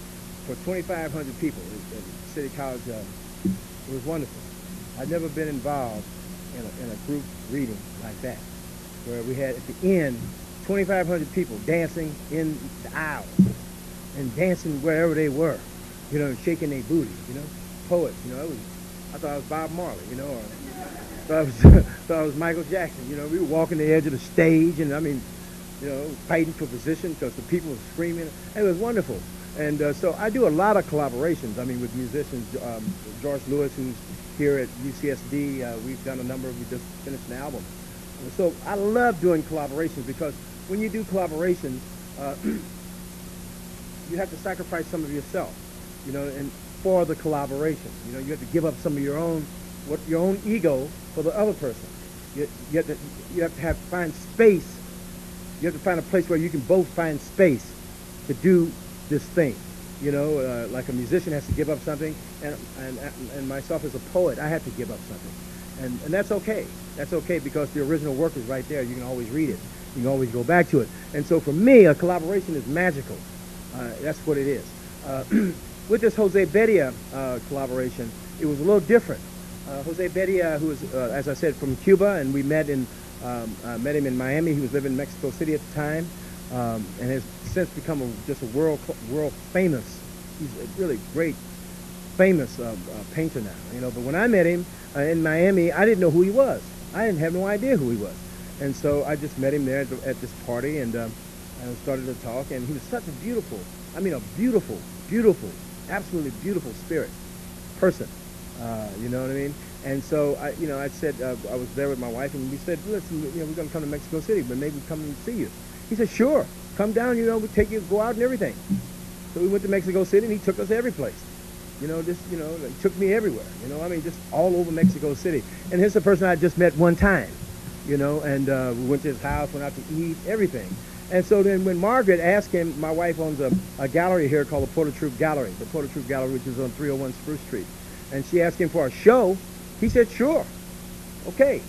for 2,500 people at City College. It was wonderful. I'd never been involved in a group reading like that, where we had at the end 2,500 people dancing in the aisles and dancing wherever they were, you know, shaking their booty, you know, poets, you know. I thought I was Bob Marley, you know, or thought I was Michael Jackson, you know. We were walking the edge of the stage, and I mean, you know, fighting for position because the people were screaming. It was wonderful. And so I do a lot of collaborations, I mean, with musicians. George Lewis, who's here at UCSD, we've done a number, we just finished an album. So I love doing collaborations because when you do collaborations, you have to sacrifice some of yourself, you know, and for the collaboration. You know, you have to give up some of your own ego for the other person. You have to find space. You have to find a place where you can both find space to do this thing. You know, like a musician has to give up something, and myself as a poet, I have to give up something. And that's okay. That's okay because the original work is right there. You can always read it. You can always go back to it. And so for me, a collaboration is magical. That's what it is. With this Jose Bedia collaboration, it was a little different. Jose Bedia, who is, as I said, from Cuba, and we met him in Miami. He was living in Mexico City at the time, and has since become just a world famous. He's a really great, famous painter now. You know, but when I met him in Miami, I didn't know who he was. I didn't have no idea who he was, and so I just met him there at this party, and started to talk. And he was such a beautiful, I mean, a beautiful, absolutely beautiful person. You know what I mean? And so I said I was there with my wife, and we said, listen, we're going to come to Mexico City, but maybe come and see you. He said, sure, come down. We'll take you, go out and everything. So we went to Mexico City, and he took us every place. Like, took me everywhere. Just all over Mexico City. And here's a person I just met one time. And we went to his house, went out to eat, everything. And so then when Margaret asked him, my wife owns a gallery here called the Troupe Gallery, which is on 301 Spruce Street. And she asked him for a show. He said, sure, okay.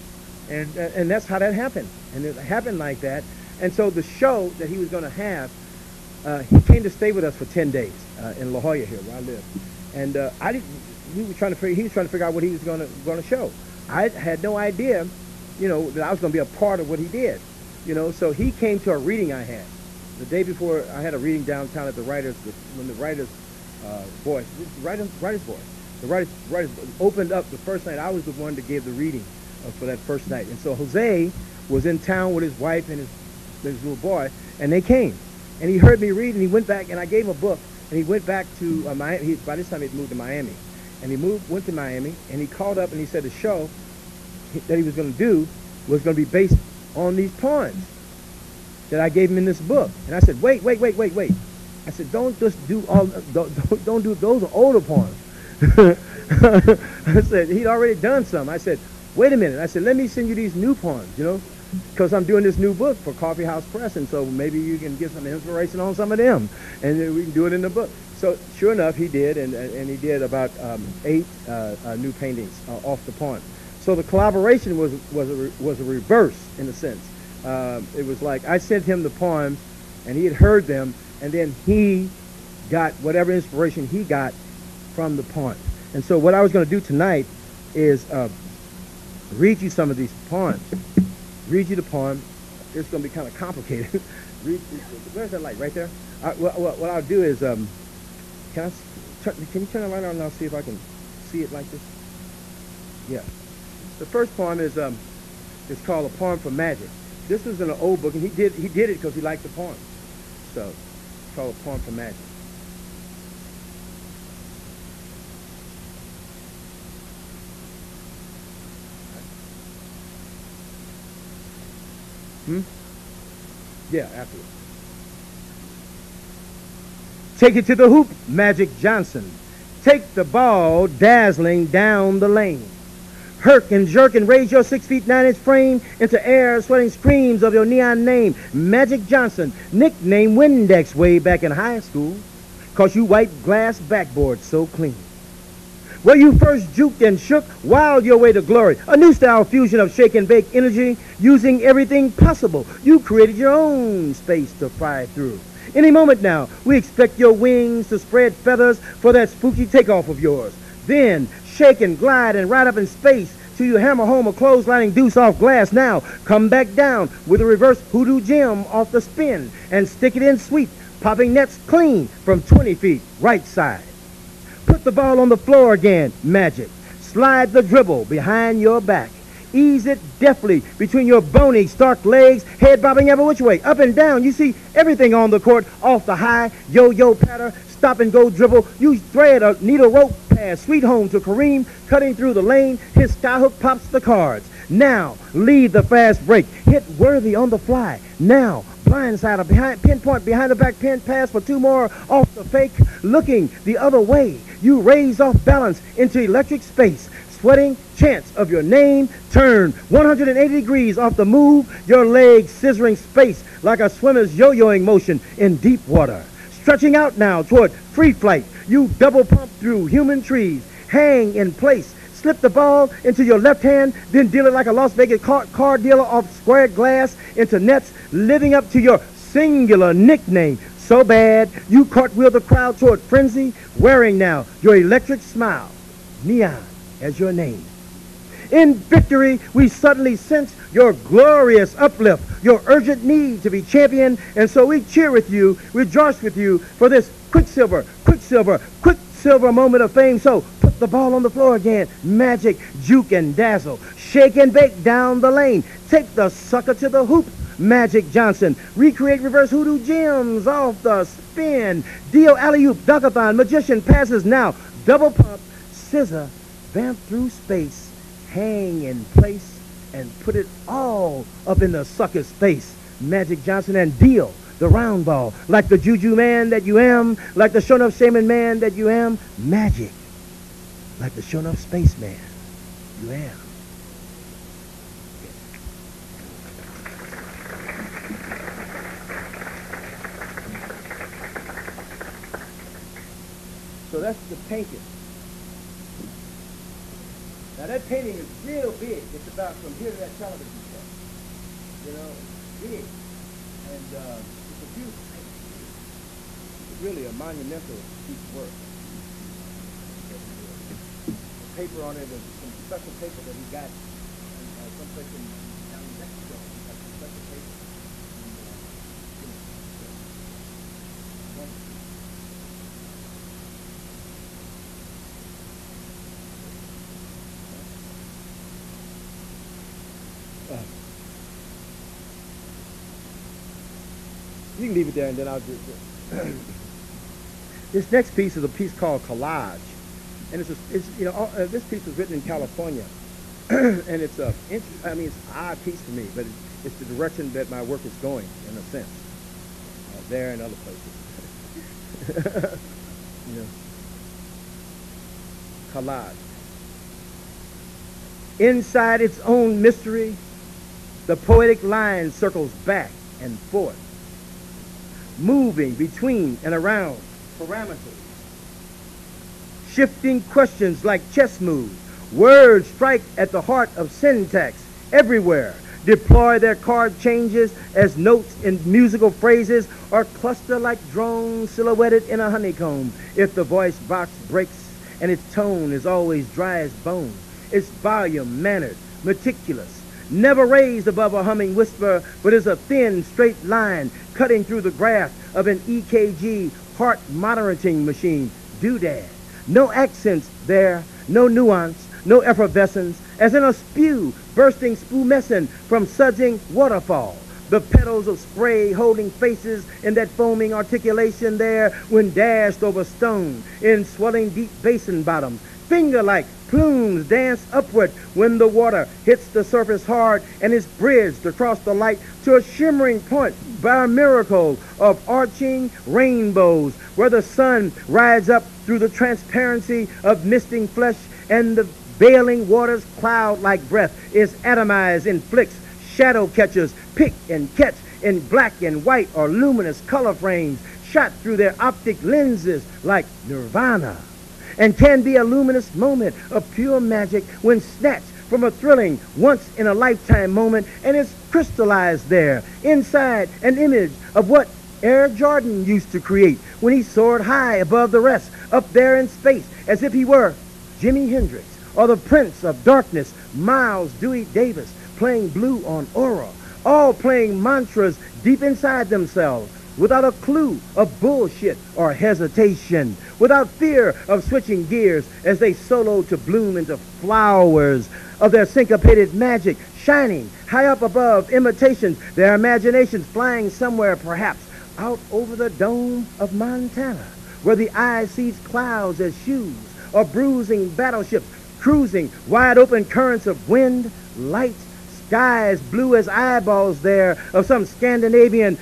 And that's how that happened. And it happened like that. And so the show that he was going to have, he came to stay with us for 10 days in La Jolla here, where I live. And he was trying to figure out what he was going to show. I had no idea, that I was going to be a part of what he did. So he came to a reading I had. The day before, I had a reading downtown at the Writer's Voice. The Writer's opened up the first night. I was the one that gave the reading for that first night. And so Jose was in town with his wife and his little boy, and they came. And he heard me read, and he went back, and I gave him a book, and he went back to Miami. By this time, he had moved to Miami. And he went to Miami, and he called up, and he said the show that he was going to do was going to be based on these poems that I gave him in this book. And I said, wait. I said, don't just do don't do, those are older poems. I said, he'd already done some. I said, wait a minute. I said, let me send you these new poems, because I'm doing this new book for Coffee House Press, and so maybe you can get some inspiration on some of them, and then we can do it in the book. So sure enough, he did, and he did about 8 new paintings off the poem. So the collaboration was a reverse in a sense. It was like I sent him the poems, and he had heard them, and then he got whatever inspiration he got from the poem. And so what I was going to do tonight is read you some of these poems. Read you the poem. It's going to be kind of complicated. Where's that light? Right there? What I'll do is, can you turn the light on and I'll see if I can see it like this? Yeah. The first poem is called A Poem for Magic. This was in an old book, and he did it because he liked the poem. So it's called A Poem for Magic. Yeah, afterwards. Take it to the hoop, Magic Johnson. Take the ball dazzling down the lane. Herk and jerk and raise your 6 feet 9 inch frame into air, sweating screams of your neon name. Magic Johnson, nickname Windex way back in high school, 'cause you wiped glass backboards so clean. Where you first juked and shook, wild your way to glory. A new style fusion of shake and bake energy, using everything possible. You created your own space to fly through. Any moment now, we expect your wings to spread feathers for that spooky takeoff of yours. Then, shake and glide and ride up in space till you hammer home a clotheslining deuce off glass. Now, come back down with a reverse hoodoo gem off the spin and stick it in sweep, popping nets clean from 20 feet right side. Put the ball on the floor again, Magic. Slide the dribble behind your back. Ease it deftly between your bony, stark legs, head bobbing every which way, up and down. You see everything on the court, off the high, yo-yo patter, stop and go dribble. You thread a needle rope pass, sweet home to Kareem, cutting through the lane. His skyhook pops the cards. Now, lead the fast break. Hit worthy on the fly. Now, blindside, a pinpoint behind the back pin pass for 2 more off the fake. Looking the other way, you raise off balance into electric space. Sweating chants of your name, turn 180 degrees off the move, your legs scissoring space like a swimmer's yo-yoing motion in deep water. Stretching out now toward free flight, you double pump through human trees, hang in place, slip the ball into your left hand, then deal it like a Las Vegas car dealer off square glass into nets, living up to your singular nickname. So bad, you cartwheel the crowd toward frenzy, wearing now your electric smile, neon as your name. In victory, we suddenly sense your glorious uplift, your urgent need to be champion, and so we cheer with you, rejoice with you for this quicksilver moment of fame. So put the ball on the floor again, Magic, juke and dazzle, shake and bake down the lane, take the sucker to the hoop, Magic Johnson, recreate reverse hoodoo gems off the spin, deal alley-oop, dunkathon, magician passes now, double pump, scissor, vamp through space, hang in place, and put it all up in the sucker's face. Magic Johnson and deal the round ball, like the juju man that you am, like the shown up shaman man that you am. Magic, like the shown up spaceman you am. So that's the painting. Now that painting is real big. It's about from here to that television set. You know, big. And it's a beautiful painting. It's really a monumental piece of work. The paper on it is some special paper that he got someplace down in Mexico. He got some special paper. You can leave it there, and then I'll just. This next piece is a piece called Collage, and this piece was written in California, and it's it's an odd piece for me, but it's the direction that my work is going, in a sense. There and other places. You know. Collage. Inside its own mystery, the poetic line circles back and forth, moving between and around parameters, shifting questions like chess moves. Words strike at the heart of syntax everywhere, deploy their chord changes as notes in musical phrases, or cluster like drones silhouetted in a honeycomb. If the voice box breaks and its tone is always dry as bone, its volume mannered, meticulous, never raised above a humming whisper, but is a thin, straight line cutting through the graph of an EKG heart monitoring machine. Doodad. No accents there, no nuance, no effervescence, as in a spew bursting spumescent from sudsing waterfall. The petals of spray holding faces in that foaming articulation there when dashed over stone in swelling deep basin bottoms. Finger-like plumes dance upward when the water hits the surface hard and is bridged across the light to a shimmering point by a miracle of arching rainbows where the sun rides up through the transparency of misting flesh, and the veiling water's cloud-like breath is atomized in flicks, shadow catchers pick and catch in black and white or luminous color frames shot through their optic lenses like nirvana, and can be a luminous moment of pure magic when snatched from a thrilling once-in-a-lifetime moment, and is crystallized there inside an image of what Air Jordan used to create when he soared high above the rest, up there in space, as if he were Jimi Hendrix or the Prince of Darkness, Miles Dewey Davis, playing blue on aura, all playing mantras deep inside themselves, without a clue of bullshit or hesitation, without fear of switching gears as they solo to bloom into flowers of their syncopated magic, shining high up above imitations, their imaginations flying somewhere perhaps out over the dome of Montana, where the eye sees clouds as shoes or bruising battleships cruising wide open currents of wind, light, skies blue as eyeballs there of some Scandinavian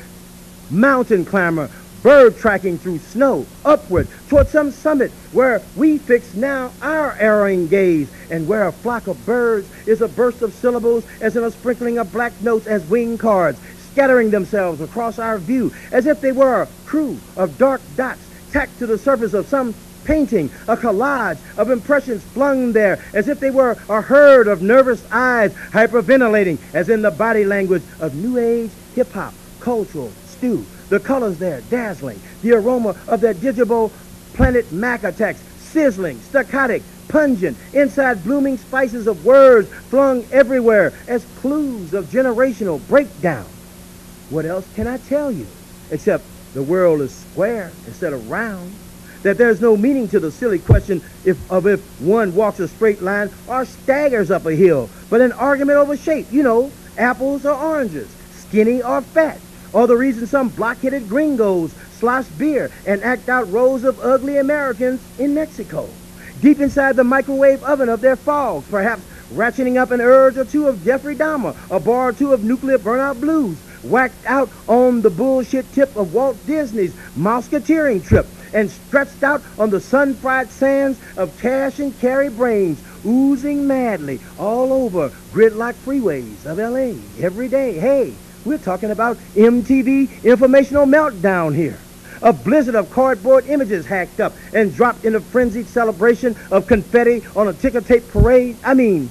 mountain climber, bird tracking through snow upward toward some summit where we fix now our erring gaze, and where a flock of birds is a burst of syllables as in a sprinkling of black notes as wing cards, scattering themselves across our view as if they were a crew of dark dots tacked to the surface of some painting, a collage of impressions flung there as if they were a herd of nervous eyes hyperventilating as in the body language of new age hip-hop, cultural stew. The colors there dazzling, the aroma of that digital planet Mac attacks, sizzling, staccato, pungent, inside blooming spices of words flung everywhere as clues of generational breakdown. What else can I tell you except the world is square instead of round? That there's no meaning to the silly question if one walks a straight line or staggers up a hill, but an argument over shape, apples or oranges, skinny or fat, or the reason some block-headed gringos slosh beer and act out rows of ugly Americans in Mexico. deep inside the microwave oven of their fogs, perhaps ratcheting up an urge or two of Jeffrey Dahmer, a bar or two of nuclear burnout blues, whacked out on the bullshit tip of Walt Disney's Mouseketeering trip, and stretched out on the sun-fried sands of cash and carry brains, oozing madly all over gridlock freeways of L.A. every day. Hey, we're talking about MTV informational meltdown here. A blizzard of cardboard images hacked up and dropped in a frenzied celebration of confetti on a ticker tape parade. I mean,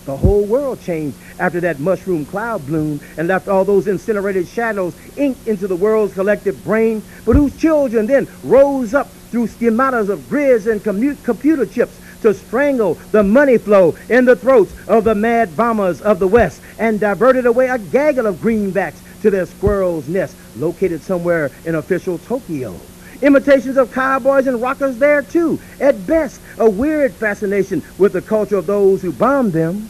the whole world changed after that mushroom cloud bloomed and left all those incinerated shadows inked into the world's collective brain, but whose children then rose up through schematas of grids and computer chips to strangle the money flow in the throats of the mad bombers of the West and diverted away a gaggle of greenbacks to their squirrel's nest located somewhere in official Tokyo. Imitations of cowboys and rockers there too. At best, a weird fascination with the culture of those who bombed them.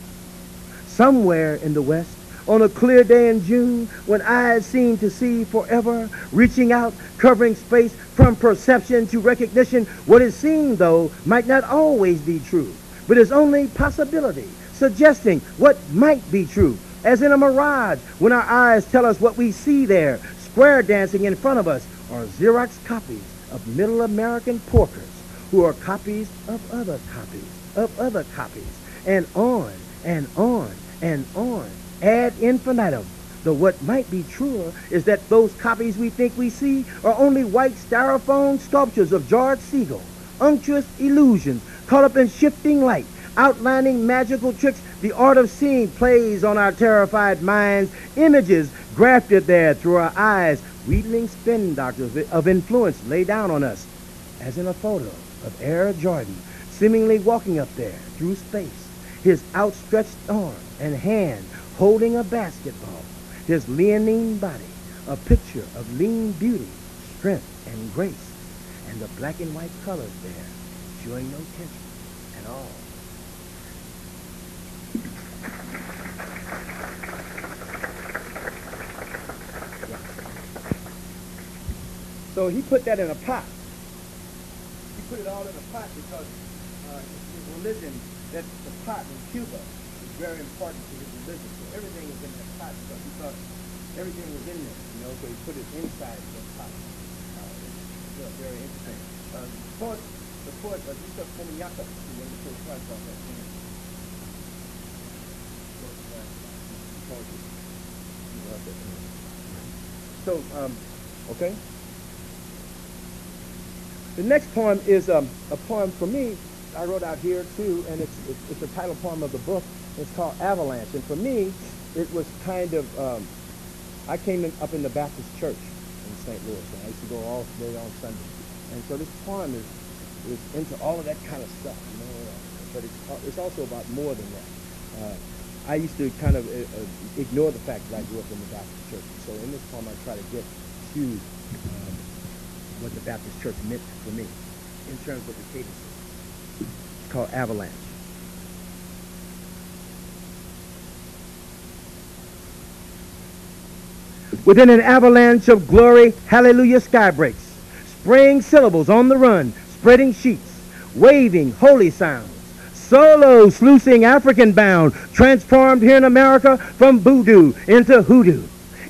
Somewhere in the West, on a clear day in June, when eyes seem to see forever, reaching out, covering space from perception to recognition, what is seen, though, might not always be true, but is only possibility, suggesting what might be true, as in a mirage, when our eyes tell us what we see there, square dancing in front of us, are Xerox copies of middle American porkers, who are copies of other copies, of other copies, and on, and on, and on, ad infinitum. Though what might be truer is that those copies we think we see are only white styrofoam sculptures of George Siegel, unctuous illusions caught up in shifting light, outlining magical tricks the art of seeing plays on our terrified minds, images grafted there through our eyes, wheedling spin doctors of influence lay down on us, as in a photo of Air Jordan, seemingly walking up there through space, his outstretched arm and hand holding a basketball, his leonine body, a picture of lean beauty, strength, and grace, and the black and white colors there, showing no tension at all. So he put that in a pot. He put it all in a pot because his religion, that the pot in Cuba is very important to his religion. So everything is in that pot because he thought everything was in there, you know, so he put it inside the pot. It's very interesting. The poet, Yusuf Komunyaка, who won the first prize off that thing. So, okay. The next poem is a poem for me I wrote out here too, and it's the title poem of the book. It's called Avalanche, and for me, it was kind of I came up in the Baptist church in St. Louis, and I used to go all day on Sunday, and so this poem is into all of that kind of stuff, you know. But it's also about more than that. I used to kind of ignore the fact that I grew up in the Baptist church. So in this poem, I try to get to what the Baptist church meant for me in terms of the cadence. It's called Avalanche. Within an avalanche of glory, hallelujah sky breaks, spraying syllables on the run, spreading sheets, waving holy sounds, solo sluicing African bound, transformed here in America from voodoo into hoodoo,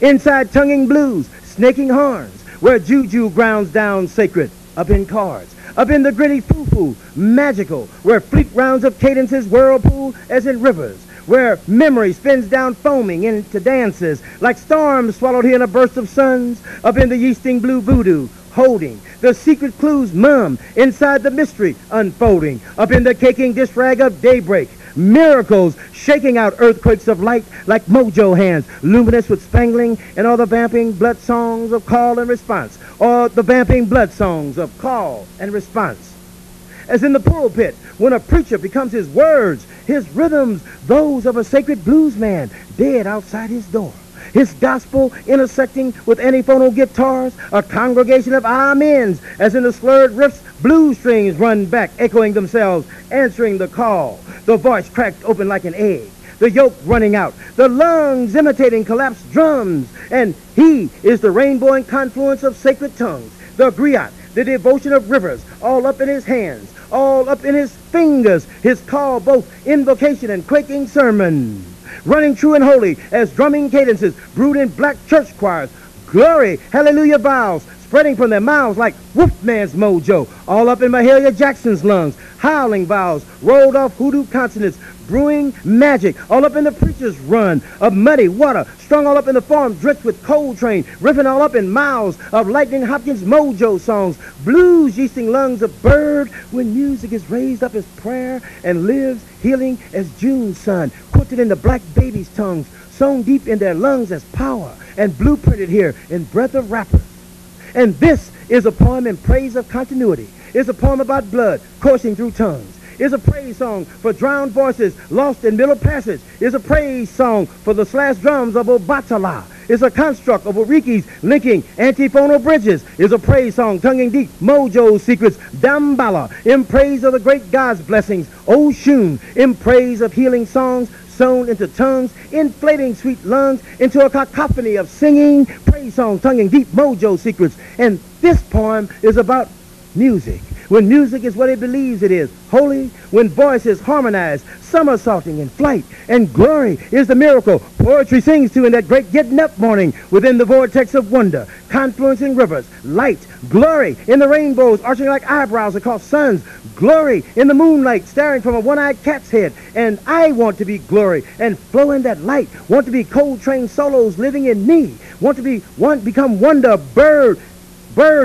inside tonguing blues, snaking horns, where juju grounds down sacred, up in cards, up in the gritty foo-foo, magical, where fleet rounds of cadences whirlpool as in rivers, where memory spins down foaming into dances, like storms swallowed here in a burst of suns, up in the yeasting blue voodoo, holding the secret clues mum inside the mystery unfolding, up in the caking disrag of daybreak, miracles shaking out earthquakes of light like mojo hands, luminous with spangling, and all the vamping blood songs of call and response, or the vamping blood songs of call and response. As in the pulpit, when a preacher becomes his words, his rhythms, those of a sacred blues man dead outside his door. His gospel intersecting with antiphonal guitars, a congregation of amens, as in the slurred riffs, blues strings run back, echoing themselves, answering the call. The voice cracked open like an egg, the yoke running out, the lungs imitating collapsed drums, and he is the rainbow and confluence of sacred tongues, the griot, the devotion of rivers, all up in his hands, all up in his fingers, his call, both invocation and quaking sermon, running true and holy as drumming cadences brewed in black church choirs, glory, hallelujah vows, spreading from their mouths like Wolfman's mojo, all up in Mahalia Jackson's lungs, howling vows, rolled off hoodoo consonants, brewing magic, all up in the preacher's run of muddy water, strung all up in the farm, drenched with Coltrane, riffing all up in mouths of Lightning Hopkins mojo songs, blues yeasting lungs of bird, when music is raised up as prayer and lives healing as June's sun, quilted in the black babies' tongues, sown deep in their lungs as power, and blueprinted here in breath of rappers. And this is a poem in praise of continuity. It's a poem about blood coursing through tongues. It's a praise song for drowned voices lost in middle passage. It's a praise song for the slash drums of Obatala. It's a construct of Orikis linking antiphonal bridges. It's a praise song tonguing deep Mojo's secrets, Dambala, in praise of the great God's blessings, Oshun, in praise of healing songs sewn into tongues, inflating sweet lungs into a cacophony of singing praise songs tonguing deep Mojo secrets. And this poem is about music. When music is what it believes it is, holy, when voices harmonize, somersaulting in flight, and glory is the miracle poetry sings to in that great getting up morning within the vortex of wonder, confluencing rivers, light, glory in the rainbows arching like eyebrows across suns, glory in the moonlight staring from a one-eyed cat's head, and I want to be glory and flow in that light, want to be Coltrane solos living in me, want to become wonder, birds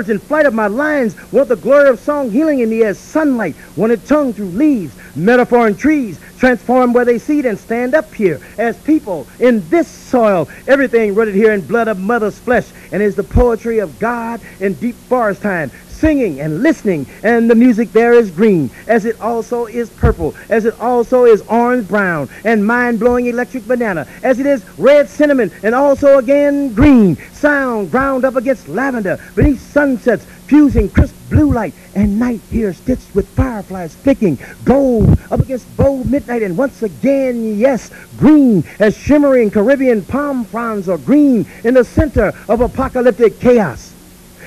in flight of my lines, want the glory of song healing in me as sunlight, want it tongue through leaves, metaphor in trees, transform where they seed and stand up here as people in this soil, everything rooted here in blood of mother's flesh, and is the poetry of God in deep forest time, singing and listening, and the music there is green, as it also is purple, as it also is orange brown, and mind-blowing electric banana, as it is red cinnamon, and also again green, sound ground up against lavender, beneath sunsets, fusing crisp blue light, and night here stitched with fireflies flicking, gold up against bold midnight, and once again, yes, green, as shimmering Caribbean palm fronds are green in the center of apocalyptic chaos.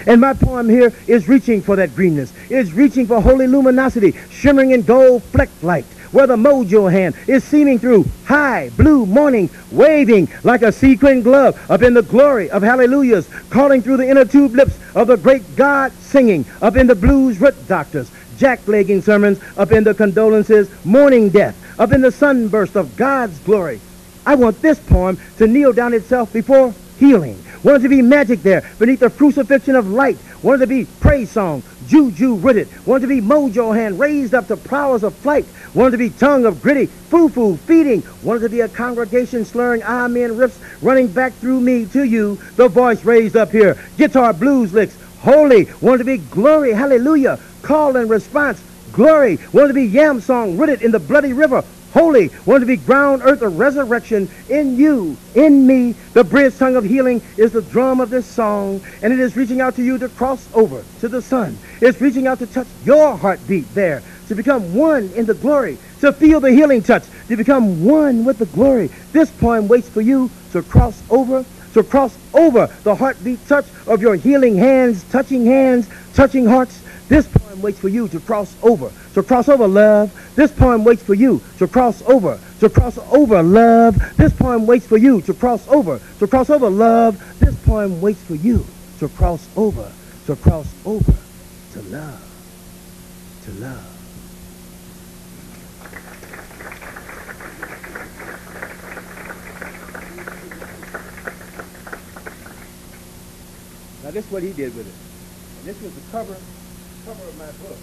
And my poem here is reaching for that greenness. It's reaching for holy luminosity, shimmering in gold flecked light, where the mojo hand is seaming through high blue morning, waving like a sequin glove up in the glory of hallelujahs, calling through the inner tube lips of the great God singing, up in the blues root doctors, jacklegging sermons, up in the condolences, mourning death, up in the sunburst of God's glory. I want this poem to kneel down itself before healing. Wanted to be magic there beneath the crucifixion of light. Wanted to be praise song, juju rooted. Wanted to be mojo hand raised up to prowess of flight. Wanted to be tongue of gritty, foo-foo feeding. Wanted to be a congregation slurring amen riffs running back through me to you. The voice raised up here, guitar blues licks, holy. Wanted to be glory, hallelujah, call and response, glory. Wanted to be yam song rooted in the bloody river, holy. Wanted to be ground earth of resurrection in you, in me. The bridge tongue of healing is the drum of this song, and it is reaching out to you to cross over to the sun. It's reaching out to touch your heartbeat there, to become one in the glory, to feel the healing touch, to become one with the glory. This poem waits for you to cross over the heartbeat touch of your healing hands, touching hearts. This poem waits for you to cross over love. This poem waits for you to cross over love. This poem waits for you to cross over love. This poem waits for you to cross over to love. Now this is what he did with it. And this was the cover of my book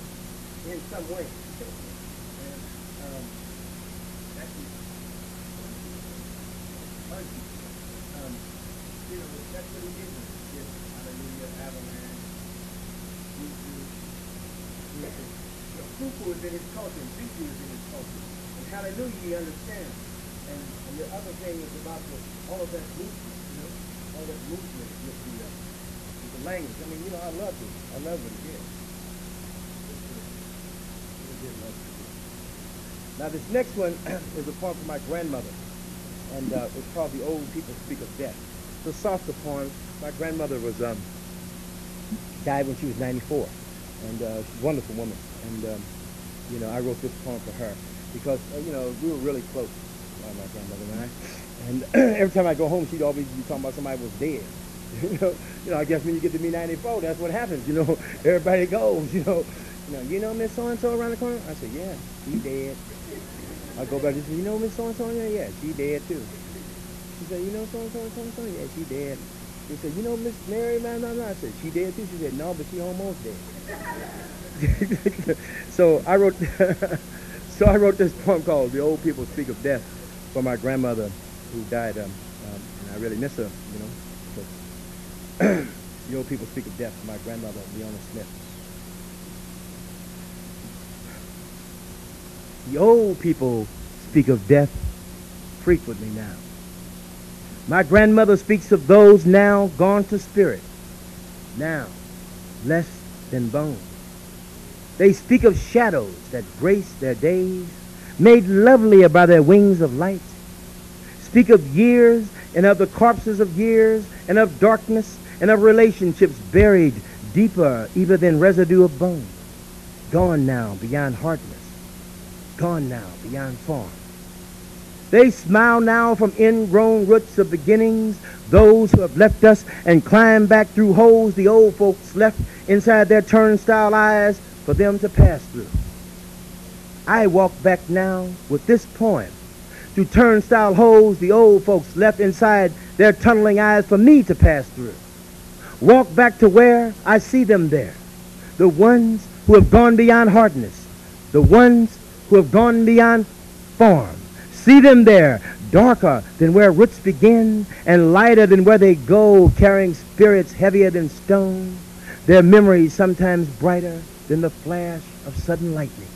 in some way. And actually, that's what he did with it. Yes, hallelujah, avalanche, fufu is in his culture, juju is in his culture. And hallelujah he understands. And the other thing is about all of that movement, all that movement with the language. I mean, I love it. I love what he did. Now this next one is a poem from my grandmother, and it's called The Old People Speak of Death. It's a softer poem. My grandmother died when she was 94. and she's a wonderful woman. And you know, I wrote this poem for her because you know, we were really close, my grandmother and I. And every time I go home, she'd always be talking about somebody was dead. You know, I guess when you get to be 94, that's what happens. You know, everybody goes. You know Miss So and So around the corner. I said, yeah, she dead. I go back and say, you know Miss So and So? Yeah, she dead too. She said, you know so and so and so and so? Yeah, she dead. She said, you know Miss Mary? I said, she dead too. She said, no, but she almost dead. So I wrote this poem called "The Old People Speak of Death" for my grandmother who died, and I really miss her. You know, so the old people speak of death for my grandmother, Leona Smith. The old people speak of death frequently now. My grandmother speaks of those now gone to spirit, now less than bone. They speak of shadows that grace their days, made lovelier by their wings of light. Speak of years and of the corpses of years and of darkness and of relationships buried deeper even than residue of bone. Gone now beyond hardness, gone now beyond form. They smile now from ingrown roots of beginnings, those who have left us and climbed back through holes the old folks left inside their turnstile eyes for them to pass through. I walk back now with this poem through turnstile holes the old folks left inside their tunneling eyes for me to pass through. Walk back to where I see them there, the ones who have gone beyond hardness, the ones who have gone beyond form. See them there, darker than where roots begin and lighter than where they go, carrying spirits heavier than stone, their memories sometimes brighter than the flash of sudden lightning.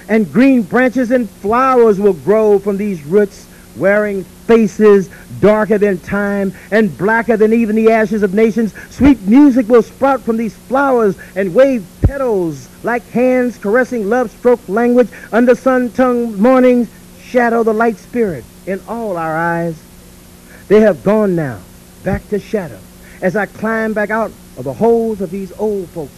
And green branches and flowers will grow from these roots, wearing faces darker than time and blacker than even the ashes of nations. Sweet music will sprout from these flowers and wave petals like hands caressing love-stroke language under sun-tongued mornings. Shadow the light spirit in all our eyes. They have gone now, back to shadow, as I climb back out of the holes of these old folks'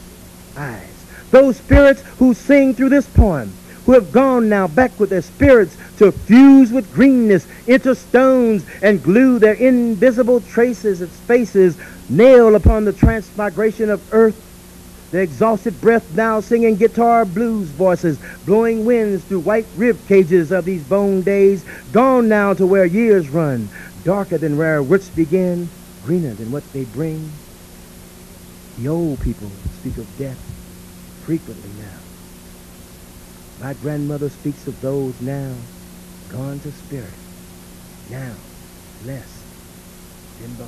eyes. Those spirits who sing through this poem, who have gone now back with their spirits to fuse with greenness into stones and glue their invisible traces of spaces, nail upon the transmigration of earth. The exhausted breath now singing guitar blues voices, blowing winds through white rib cages of these bone days, gone now to where years run, darker than where roots begin, greener than what they bring. The old people speak of death frequently now. My grandmother speaks of those now gone to spirit, now less than bone.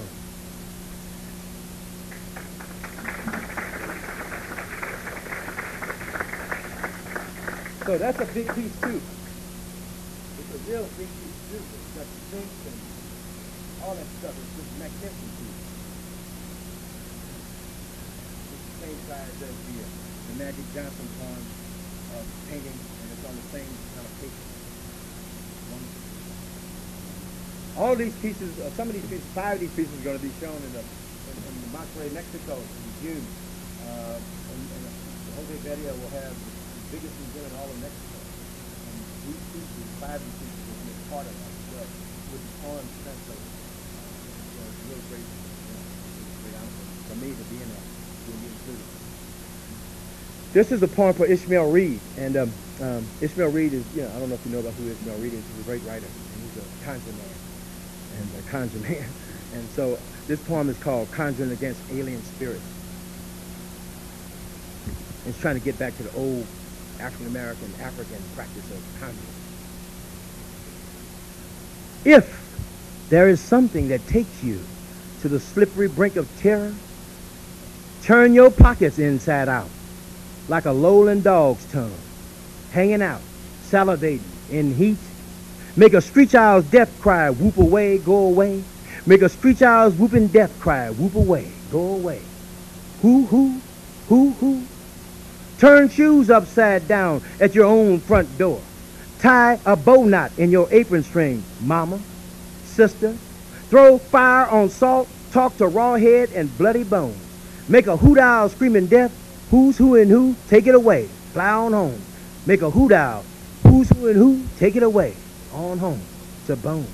So that's a big piece too. It's a real big piece too. It's got the drinks and all that stuff. It's just magnificent piece. It's the same size as the Magic Johnson poem painting, and it's on the same kind of paper. All these pieces, some of these pieces, 5 of these pieces are going to be shown in Monterrey, Mexico in June. And Jose Bedia will have biggest museum in all of Mexico. And these pieces, 5 of these pieces will be a part of that as well, with the poems translated. It's a real great, great honor for me to be in that, to be included. This is a poem for Ishmael Reed, and Ishmael Reed is, I don't know if you know about who Ishmael Reed is. He's a great writer, and he's a conjure man, and so this poem is called "Conjuring Against Alien Spirits." It's trying to get back to the old African practice of conjuring. If there is something that takes you to the slippery brink of terror, turn your pockets inside out like a lowland dog's tongue, hanging out, salivating in heat. Make a screech owl's death cry, whoop away, go away. Make a screech owl's whooping death cry, whoop away, go away. Hoo, hoo, hoo, hoo. Turn shoes upside down at your own front door. Tie a bow knot in your apron string, mama, sister. Throw fire on salt, talk to raw head and bloody bones. Make a hoot owl screaming death, Who's who and who, take it away. Fly on home. Make a hoot owl. Who's who and who, take it away. On home to bone.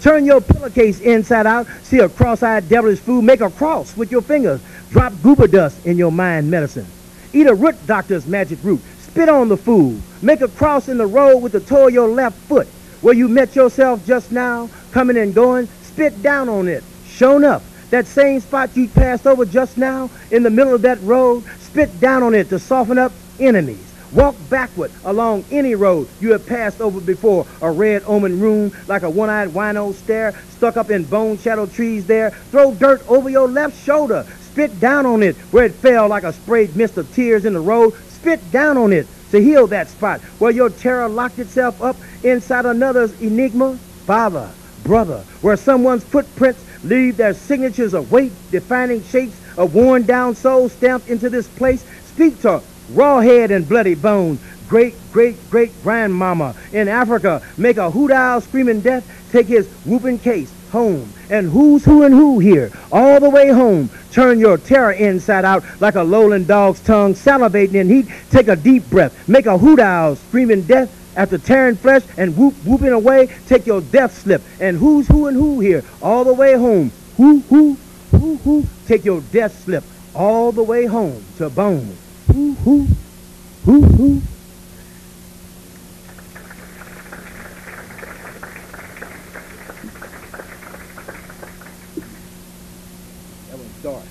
Turn your pillowcase inside out. See a cross-eyed devilish fool. Make a cross with your fingers. Drop goober dust in your mind medicine. Eat a root doctor's magic root. Spit on the fool. Make a cross in the road with the toe of your left foot. Where you met yourself just now, coming and going, spit down on it. Sure enough, that same spot you passed over just now, in the middle of that road, spit down on it to soften up enemies. Walk backward along any road you have passed over before. A red omen room like a one-eyed wino stare, stuck up in bone shadow trees there. Throw dirt over your left shoulder. Spit down on it where it fell like a sprayed mist of tears in the road. Spit down on it to heal that spot where your terror locked itself up inside another's enigma. Father, brother, where someone's footprints leave their signatures of weight-defining shapes of worn-down souls stamped into this place. Speak to raw head and bloody bone. Great-great-great-grandmama in Africa make a hoot owl screaming death, take his whooping case home. And who's who and who here, all the way home. Turn your terror inside out like a lowland dog's tongue, salivating in heat. Take a deep breath. Make a hoot owl screaming death after tearing flesh and whooping away. Take your death slip. And who's who and who here, all the way home. Who. Take your death slip all the way home to bone. Who. That one's dark.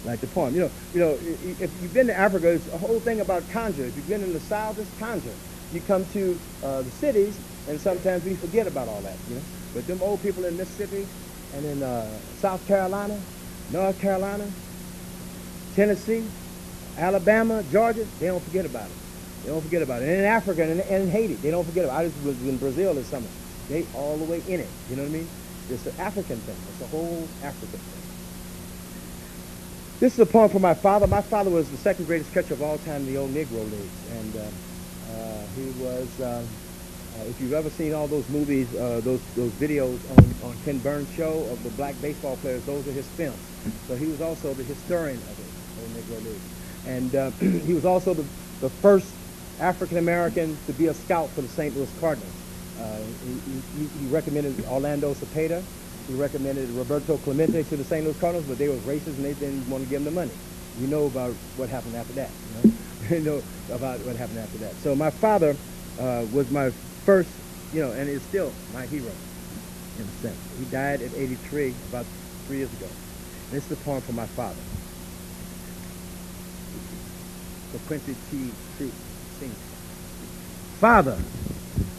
Like the poem. You know, if you've been to Africa, it's a whole thing about conjure. If you've been in the South, it's conjure. You come to the cities, and sometimes we forget about all that, you know. But them old people in Mississippi and in South Carolina, North Carolina, Tennessee, Alabama, Georgia, they don't forget about it. They don't forget about it. And in Africa and in Haiti, they don't forget about it. I just was in Brazil this summer. They all the way in it. You know what I mean? It's an African thing. It's a whole African thing. This is a poem from my father. My father was the second greatest catcher of all time in the old Negro Leagues. And he was, if you've ever seen all those movies, those videos on Ken Burns' show of the black baseball players, those are his films. So he was also the historian of the old Negro League. And he was also the first African-American to be a scout for the St. Louis Cardinals. He recommended Orlando Cepeda. He recommended Roberto Clemente to the St. Louis Cardinals, but they were racist and they didn't want to give him the money. You know about what happened after that. You know? You know about what happened after that. So my father was my first, you know, and is still my hero in a sense. He died at 83, about 3 years ago. And this is the poem from my father. For Quincy Troupe sings. Father,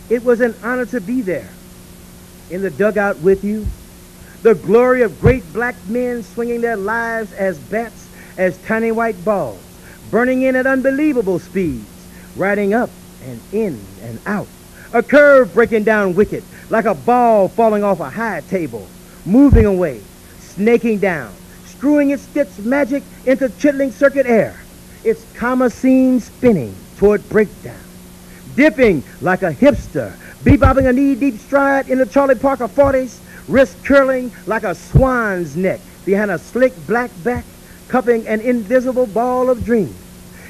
it was an honor to be there in the dugout with you. The glory of great black men swinging their lives as bats, as tiny white balls, burning in at unbelievable speeds, riding up and in and out. A curve breaking down wicked, like a ball falling off a high table, moving away, snaking down, screwing its stitch magic into chittering circuit air, its comma seam spinning toward breakdown, dipping like a hipster, bebopping a knee-deep stride in the Charlie Parker 40s, wrist curling like a swan's neck behind a slick black back, cupping an invisible ball of dreams.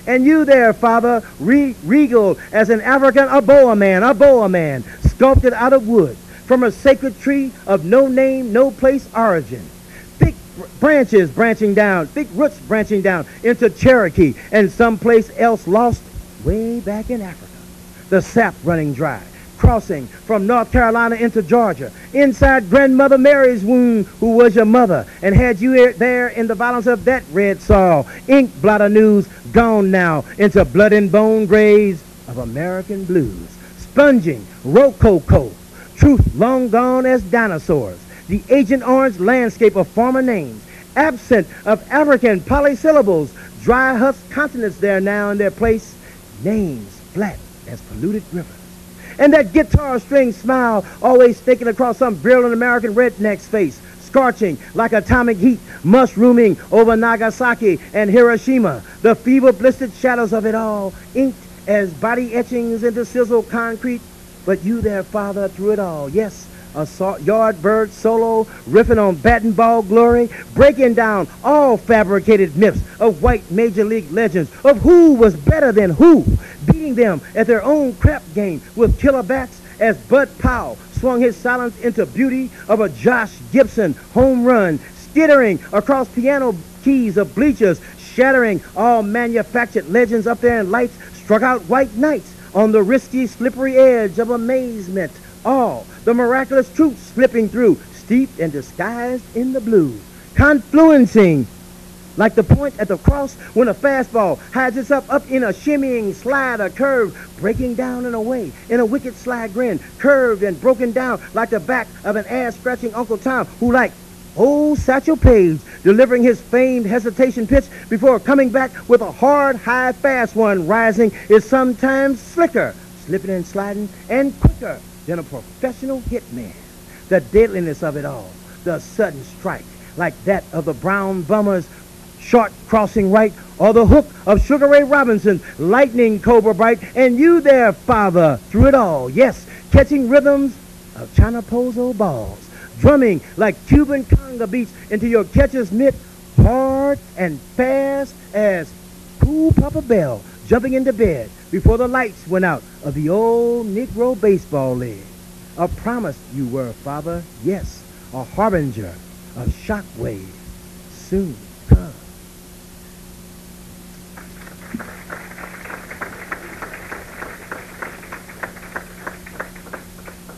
And you there, Father, regal as an African, a boa man, sculpted out of wood from a sacred tree of no name, no place origin. Thick branches branching down, thick roots branching down into Cherokee and someplace else lost way back in Africa. The sap running dry, crossing from North Carolina into Georgia, inside Grandmother Mary's womb, who was your mother, and had you there in the violence of that red soil. Ink blotter news gone now into blood and bone graves of American blues. Sponging rococo, truth long gone as dinosaurs. The Agent Orange landscape of former names, absent of African polysyllables, dry husked continents there now in their place, names flat as polluted rivers. And that guitar string smile always sticking across some brilliant American redneck's face, scorching like atomic heat, mushrooming over Nagasaki and Hiroshima, the fever-blistered shadows of it all, inked as body etchings into sizzled concrete. But you there, Father, through it all, yes, a yardbird solo, riffing on bat and ball glory, breaking down all fabricated myths of white major league legends of who was better than who, beating them at their own crap game with killer bats as Bud Powell swung his silence into beauty of a Josh Gibson home run, skittering across piano keys of bleachers, shattering all manufactured legends up there in lights, struck out white knights on the risky, slippery edge of amazement. All the miraculous truth slipping through, steeped and disguised in the blue, confluencing like the point at the cross when a fastball hides itself up in a shimmying slide, a curve, breaking down and away in a wicked sly grin, curved and broken down like the back of an ass-scratching Uncle Tom who, like old Satchel Paige, delivering his famed hesitation pitch before coming back with a hard, high, fast one, rising is sometimes slicker, slipping and sliding, and quicker than a professional hitman. The deadliness of it all, the sudden strike, like that of the Brown Bummers, short crossing right, or the hook of Sugar Ray Robinson's lightning cobra bright, and you there, father, through it all, yes, catching rhythms of China Pozo balls, drumming like Cuban conga beats into your catcher's mitt, hard and fast as cool Papa Bell jumping into bed before the lights went out of the old Negro baseball league. A promise you were, father, yes, a harbinger of shockwave soon come.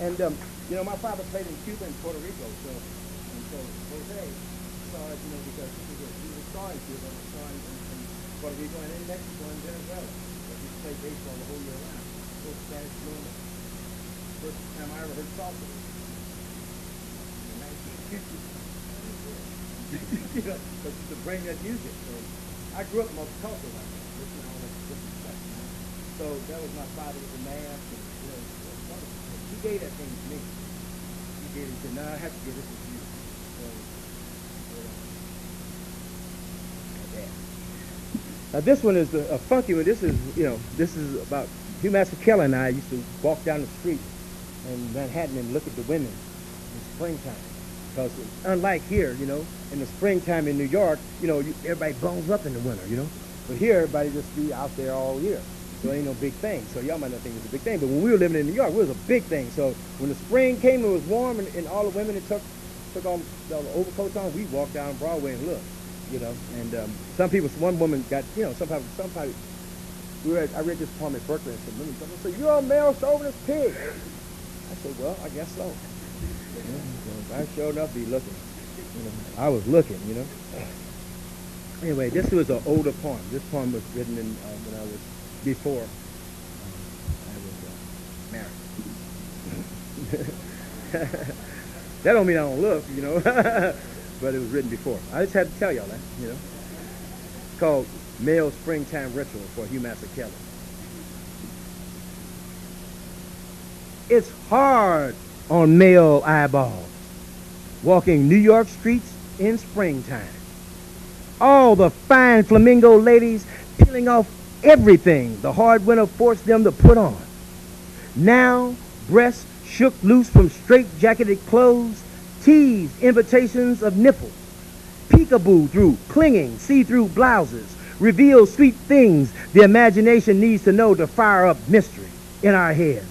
And, you know, my father played in Cuba and Puerto Rico, so Jose saw it, you know, because he was saw in Cuba and saw in Puerto Rico and in Mexico and Venezuela. But he played baseball the whole year round. So Spanish fluent. First time I ever heard salsa. In 1950. You know, but to bring that music. So I grew up multicultural like that. Listening to all that different stuff. You know? So that was my father with the math and, you know, he gave that thing to me. He gave it to me. Now I have to give this to you. So, like that. Now this one is a funky one. This is, you know, this is about Hugh Masekela and I used to walk down the street in Manhattan and look at the women in springtime. Because unlike here, you know, in the springtime in New York, you know, everybody bones up in the winter, you know. But here, everybody just be out there all year. So it ain't no big thing. So y'all might not think it's a big thing. But when we were living in New York, it was a big thing. So when the spring came, it was warm, and all the women that took on the overcoats on, we walked down Broadway and looked, you know. And some people, one woman got, you know, somebody I read this poem at Berkeley, and someone said, "You're a male chauvinist pig." I said, "Well, I guess so." You know, so I sure enough be looking. You know, I was looking, you know. Anyway, this was an older poem. This poem was written in when I was before I was married. That don't mean I don't look, you know, but it was written before. I just had to tell y'all that, you know. It's called Male Springtime Ritual for Hugh Masekela. It's hard on male eyeballs walking New York streets in springtime. All the fine flamingo ladies peeling off everything the hard winter forced them to put on. Now, breasts shook loose from straight-jacketed clothes, teased invitations of nipples, peekaboo through clinging see-through blouses, reveal sweet things the imagination needs to know to fire up mystery in our heads.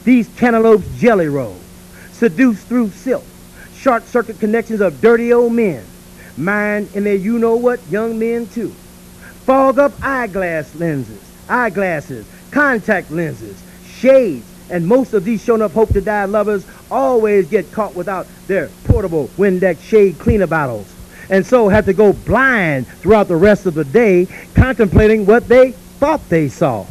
These cantaloupes jelly roll, seduced through silk, short-circuit connections of dirty old men, mine and their you-know-what young men too. Fog up eyeglasses, contact lenses, shades, and most of these shown-up hope-to-die lovers always get caught without their portable Windex shade cleaner bottles, and so have to go blind throughout the rest of the day contemplating what they thought they saw.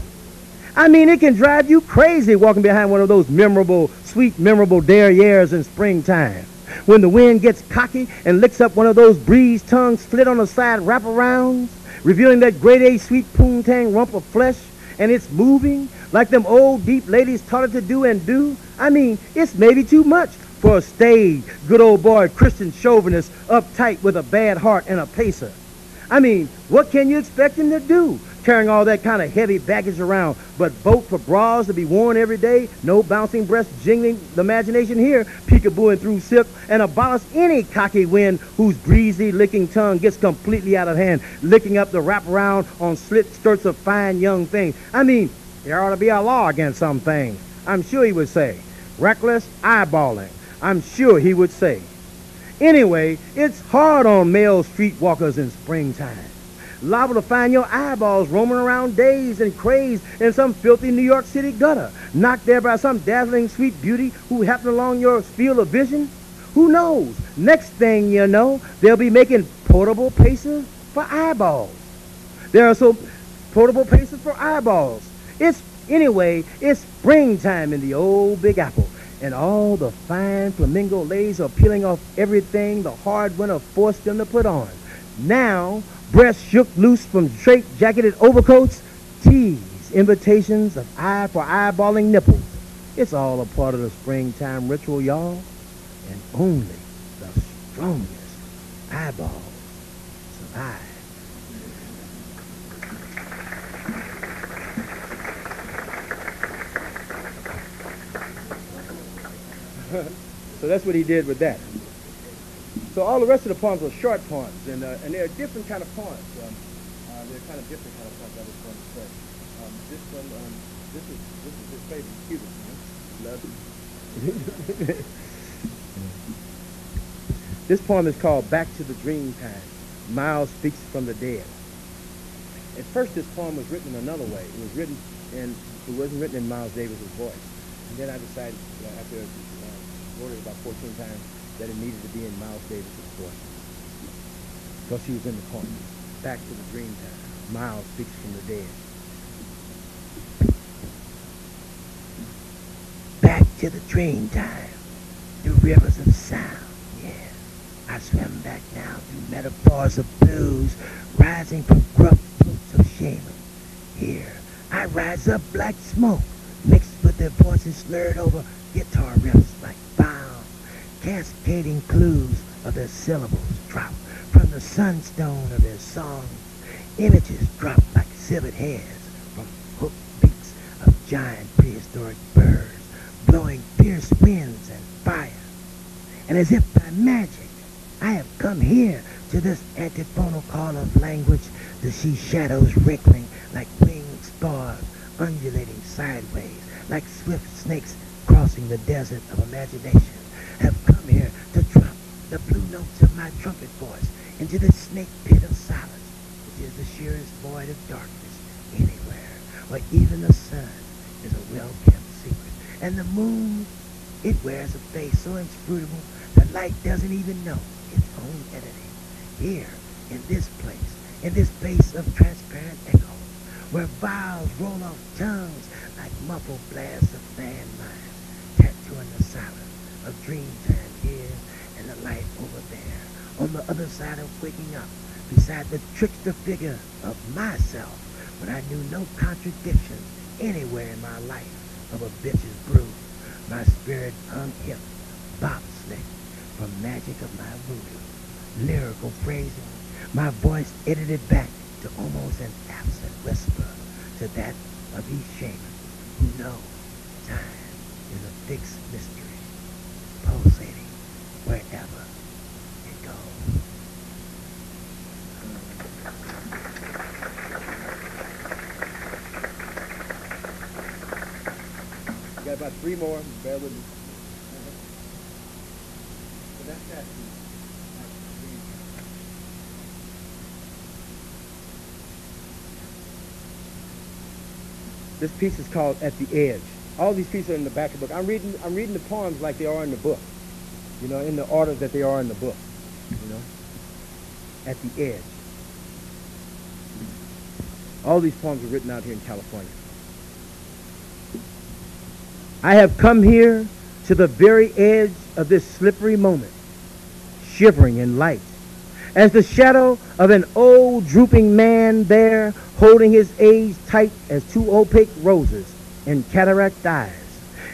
I mean, it can drive you crazy walking behind one of those memorable, sweet, memorable derrieres in springtime, when the wind gets cocky and licks up one of those breeze tongues slit on the side wraparounds, revealing that grade A sweet poontang rump of flesh, and it's moving like them old deep ladies taught it to do and do. I mean, it's maybe too much for a staid, good old boy Christian chauvinist uptight with a bad heart and a pacer. I mean, what can you expect him to do? carrying all that kind of heavy baggage around. But vote for bras to be worn every day, no bouncing breasts jingling the imagination here, peekabooing through silk, and abolish any cocky wind whose breezy licking tongue gets completely out of hand, licking up the wraparound on slit skirts of fine young things. I mean, there ought to be a law against some things. I'm sure he would say. Reckless eyeballing. I'm sure he would say. Anyway, it's hard on male streetwalkers in springtime. Liable to find your eyeballs roaming around dazed and crazed in some filthy New York City gutter, knocked there by some dazzling sweet beauty who happened along your field of vision. Who knows? Next thing you know, they'll be making portable paces for eyeballs. There are so portable paces for eyeballs. Anyway, it's springtime in the old Big Apple, and all the fine flamingo ladies are peeling off everything the hard winter forced them to put on. Now, breasts shook loose from straight-jacketed overcoats, tease invitations of eye for eyeballing nipples. It's all a part of the springtime ritual, y'all, and only the strongest eyeballs survive. So that's what he did with that. So all the rest of the poems were short poems, and they're different kind of poems. They're kind of different kind of poems. I just want to say. This one, this is his favorite, Cuban. Love it. This poem is called "Back to the Dream Time." Miles speaks from the dead. At first, this poem was written another way. It was written, and it wasn't written in Miles Davis's voice. And then I decided, after wrote it about 14 times, that it needed to be in Miles Davis's voice, because she was in the poem. Back to the dream time. Miles speaks from the dead. Back to the dream time. Through rivers of sound. Yeah. I swim back now through metaphors of blues, rising from gruff throats of shaming. Here, I rise up like smoke, mixed with their voices slurred over guitar riffs like bound, cascading clues of their syllables drop from the sunstone of their songs. Images drop like severed heads from hooked beaks of giant prehistoric birds, blowing fierce winds and fire. And as if by magic, I have come here to this antiphonal call of language to see shadows wrinkling like winged spars, undulating sideways like swift snakes crossing the desert of imagination. Have come here to drop the blue notes of my trumpet voice into the snake pit of silence, which is the sheerest void of darkness anywhere, where even the sun is a well-kept secret, and the moon, it wears a face so inscrutable that light doesn't even know its own entity. Here, in this place, in this space of transparent echo, where vials roll off tongues like muffled blasts of fan minds, tattooing the silence of dream time here and the light over there, on the other side of waking up, beside the trickster figure of myself, when I knew no contradictions anywhere in my life of a bitch's brew. My spirit hung hip, bobslick, from magic of my voodoo, lyrical phrasing, my voice edited back to almost an absent whisper, to that of these shamans who know time is a fixed mystery, pulsating wherever it goes. You got about 3 more, bear with me. So that's that. This piece is called At the Edge. All these pieces are in the back of the book. I'm reading the poems like they are in the book, you know, in the order that they are in the book, you know. At the Edge. All these poems are written out here in California. I have come here to the very edge of this slippery moment, shivering in light, as the shadow of an old drooping man there, holding his age tight as 2 opaque roses in cataract eyes.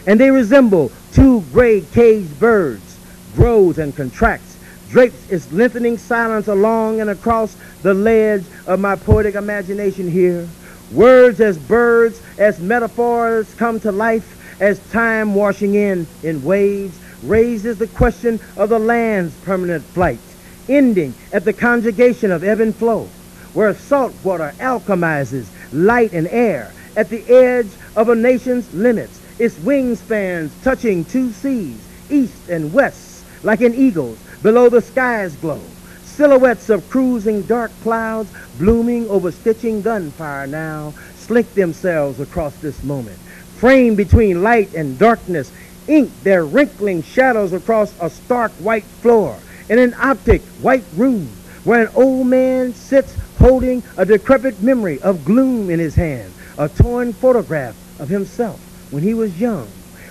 And they resemble 2 gray caged birds, grows and contracts, drapes its lengthening silence along and across the ledge of my poetic imagination here, Words as birds, as metaphors come to life, as time washing in waves, raises the question of the land's permanent flight, ending at the conjugation of ebb and flow, where salt water alchemizes light and air, at the edge of a nation's limits, its wingspans touching two seas, east and west, like an eagle's, below the sky's glow. Silhouettes of cruising dark clouds, blooming over stitching gunfire now, slink themselves across this moment. Framed between light and darkness, ink their wrinkling shadows across a stark white floor, in an optic white room, where an old man sits holding a decrepit memory of gloom in his hand, a torn photograph of himself when he was young,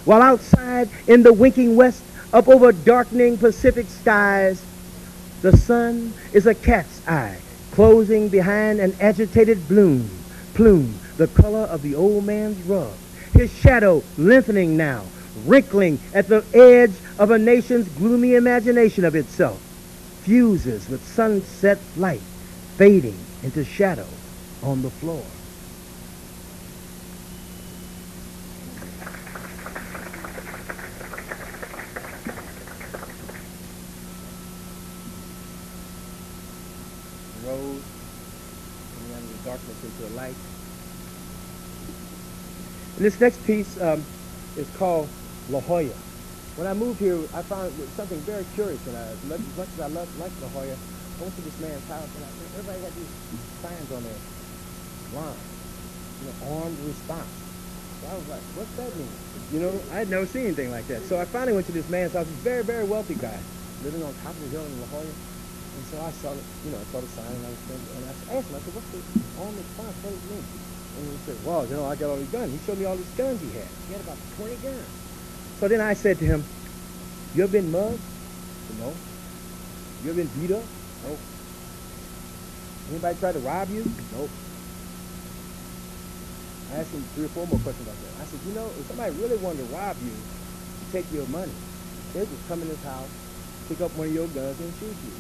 while outside in the winking west, up over darkening Pacific skies, the sun is a cat's eye, closing behind an agitated plume, the color of the old man's rug, his shadow lengthening now, wrinkling at the edge of a nation's gloomy imagination of itself, fuses with sunset light, fading into shadow on the floor. Rose coming out of the darkness into the light. And this next piece is called La Jolla. When I moved here, I found something very curious, and as much as I like La Jolla, I went to this man's house, and everybody had these signs on their lawn, armed response. So I was like, what's that mean? I had never seen anything like that. So I finally went to this man's house. He's a very, very wealthy guy, living on top of the hill in La Jolla. And so I saw the sign, and I asked him, I said, what's the armed response? What does it mean? And he said, well, I got all these guns. He showed me all these guns he had. He had about 20 guns. So then I said to him, you ever been mugged? He said, no. You ever been beat up? Nope. Anybody try to rob you? Nope. I asked him 3 or 4 more questions about that. I said, if somebody really wanted to rob you, take your money, they'd just come in this house, pick up one of your guns and shoot you.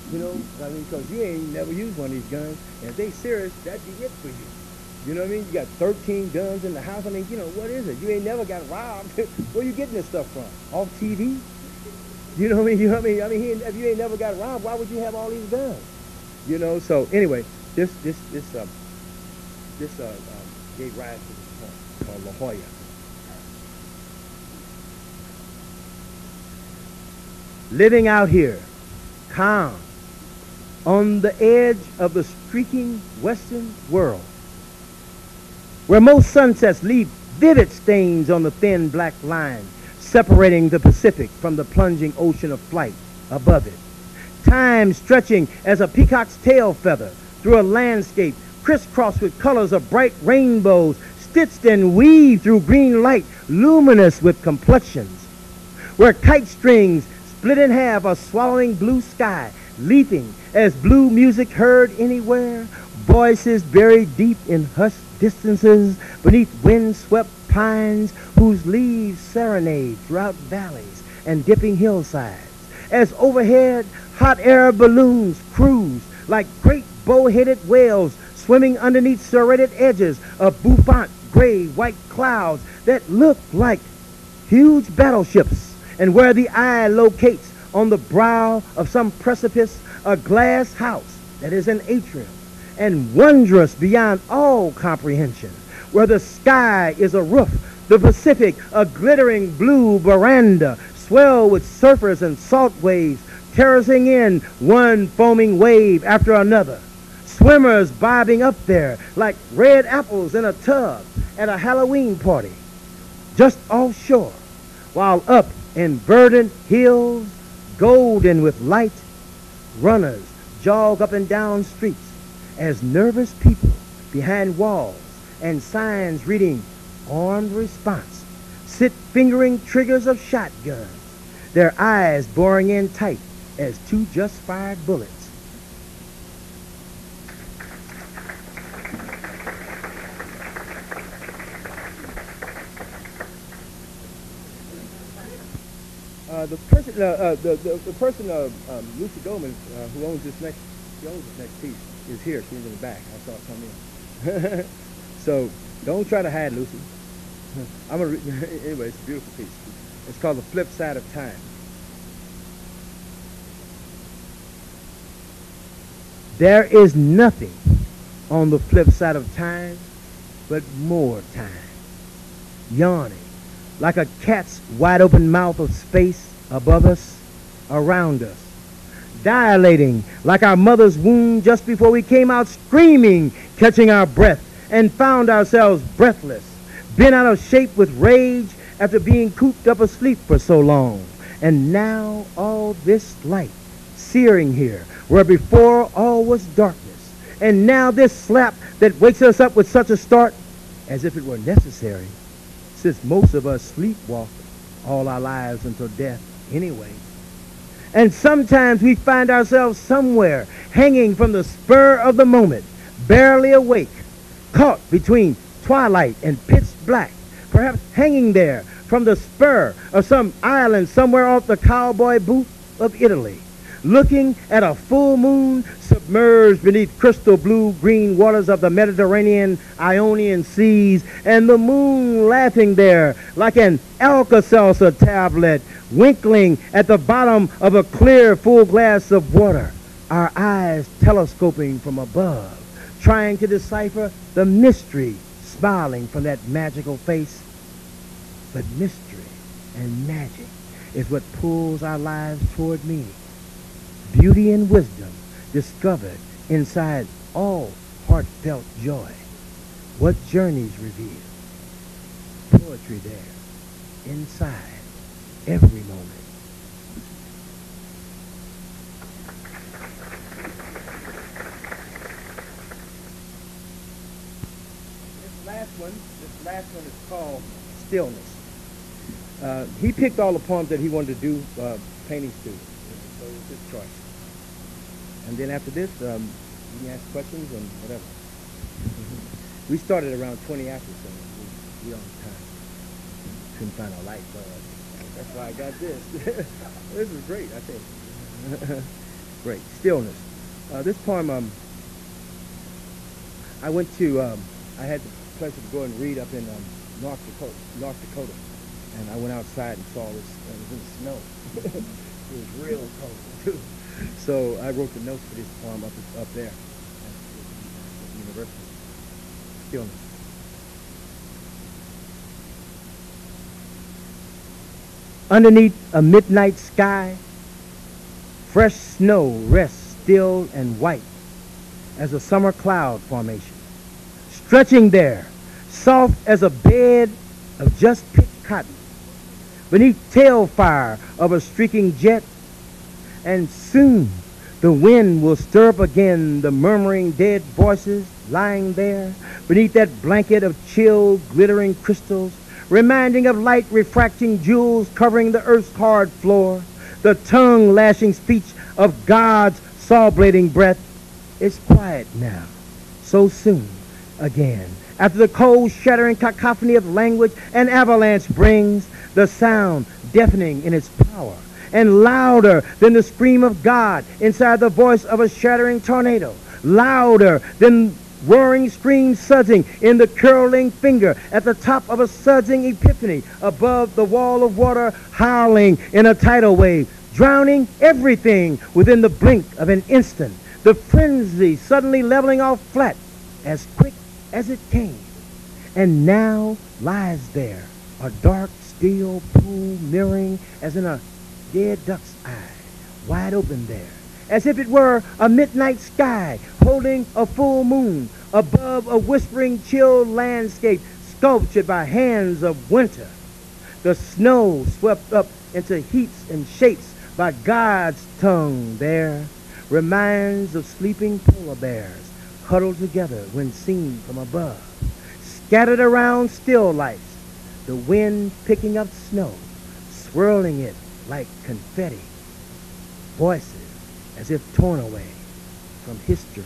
Because you ain't never used one of these guns, and if they serious, that'd be it for you. You know what I mean? You got 13 guns in the house. I mean, what is it? You ain't never got robbed. Where you getting this stuff from? Off TV? You know what I mean? If you ain't never got robbed, why would you have all these guns? So anyway, this gave rise to this poem called La Jolla. Living out here, calm, on the edge of the streaking western world, where most sunsets leave vivid stains on the thin black line separating the Pacific from the plunging ocean of flight above it. Time stretching as a peacock's tail feather through a landscape crisscrossed with colors of bright rainbows, stitched and weaved through green light, luminous with complexions, where kite strings split in half are swallowing blue sky, leaping as blue music heard anywhere, voices buried deep in hushed distances beneath wind-swept pines whose leaves serenade throughout valleys and dipping hillsides, as overhead hot air balloons cruise like great bow-headed whales swimming underneath serrated edges of bouffant gray-white clouds that look like huge battleships, and where the eye locates on the brow of some precipice a glass house that is an atrium, and wondrous beyond all comprehension, where the sky is a roof, the Pacific a glittering blue veranda, swell with surfers and salt waves, terracing in one foaming wave after another, swimmers bobbing up there like red apples in a tub at a Halloween party, just offshore, while up in verdant hills, golden with light, runners jog up and down streets as nervous people behind walls and signs reading armed response sit fingering triggers of shotguns, their eyes boring in tight as 2 just fired bullets. The person, Lucy Goldman, who owns this next piece, is here. She's in the back. I saw her come in. So don't try to hide, Lucy. I'm gonna anyway, it's a beautiful piece. It's called The Flip Side of Time. There is nothing on the flip side of time but more time. Yawning like a cat's wide open mouth of space above us, around us. Dilating like our mother's womb just before we came out screaming, catching our breath, and found ourselves breathless, bent out of shape with rage after being cooped up asleep for so long. And now all this light searing here, where before all was darkness. And now this slap that wakes us up with such a start, as if it were necessary, since most of us sleepwalk all our lives until death anyway. And sometimes we find ourselves somewhere hanging from the spur of the moment, barely awake, caught between twilight and pitch black, perhaps hanging there from the spur of some island somewhere off the cowboy boot of Italy, looking at a full moon submerged beneath crystal blue-green waters of the Mediterranean Ionian seas, and the moon laughing there like an Alka-Seltzer tablet, winkling at the bottom of a clear, full glass of water, our eyes telescoping from above, trying to decipher the mystery smiling from that magical face. But mystery and magic is what pulls our lives toward meaning. Beauty and wisdom discovered inside all heartfelt joy. What journeys reveal? Poetry there, inside every moment. This last one is called Stillness. He picked all the poems that he wanted to do paintings to, so it was his choice. And then after this, you can ask questions and whatever. We started around 20 after, so we don't have time. Couldn't find a light, so that's why I got this. This is great, I think. Great. Stillness. This poem, I went to, I had the pleasure to go and read up in North Dakota. And I went outside and saw this, and it was in the snow. It was real cold, too. So I wrote the notes for this poem up there at the university. Stillness. Underneath a midnight sky, fresh snow rests still and white as a summer cloud formation, stretching there, soft as a bed of just picked cotton, beneath tail fire of a streaking jet. And soon the wind will stir up again the murmuring dead voices lying there beneath that blanket of chill glittering crystals, reminding of light refracting jewels covering the earth's hard floor, the tongue lashing speech of God's saw-blading breath. It's quiet now, so soon again. After the cold shattering cacophony of language, an avalanche brings the sound deafening in its power and louder than the scream of God inside the voice of a shattering tornado, louder than roaring screams sudsing in the curling finger at the top of a sudsing epiphany above the wall of water howling in a tidal wave, drowning everything within the blink of an instant, the frenzy suddenly leveling off flat as quick as it came. And now lies there a dark steel pool mirroring as in a dead duck's eye, wide open there, as if it were a midnight sky holding a full moon above a whispering chill landscape sculptured by hands of winter. The snow swept up into heaps and shapes by God's tongue there reminds of sleeping polar bears huddled together when seen from above, scattered around still lights, the wind picking up snow, swirling it like confetti, voices as if torn away from history.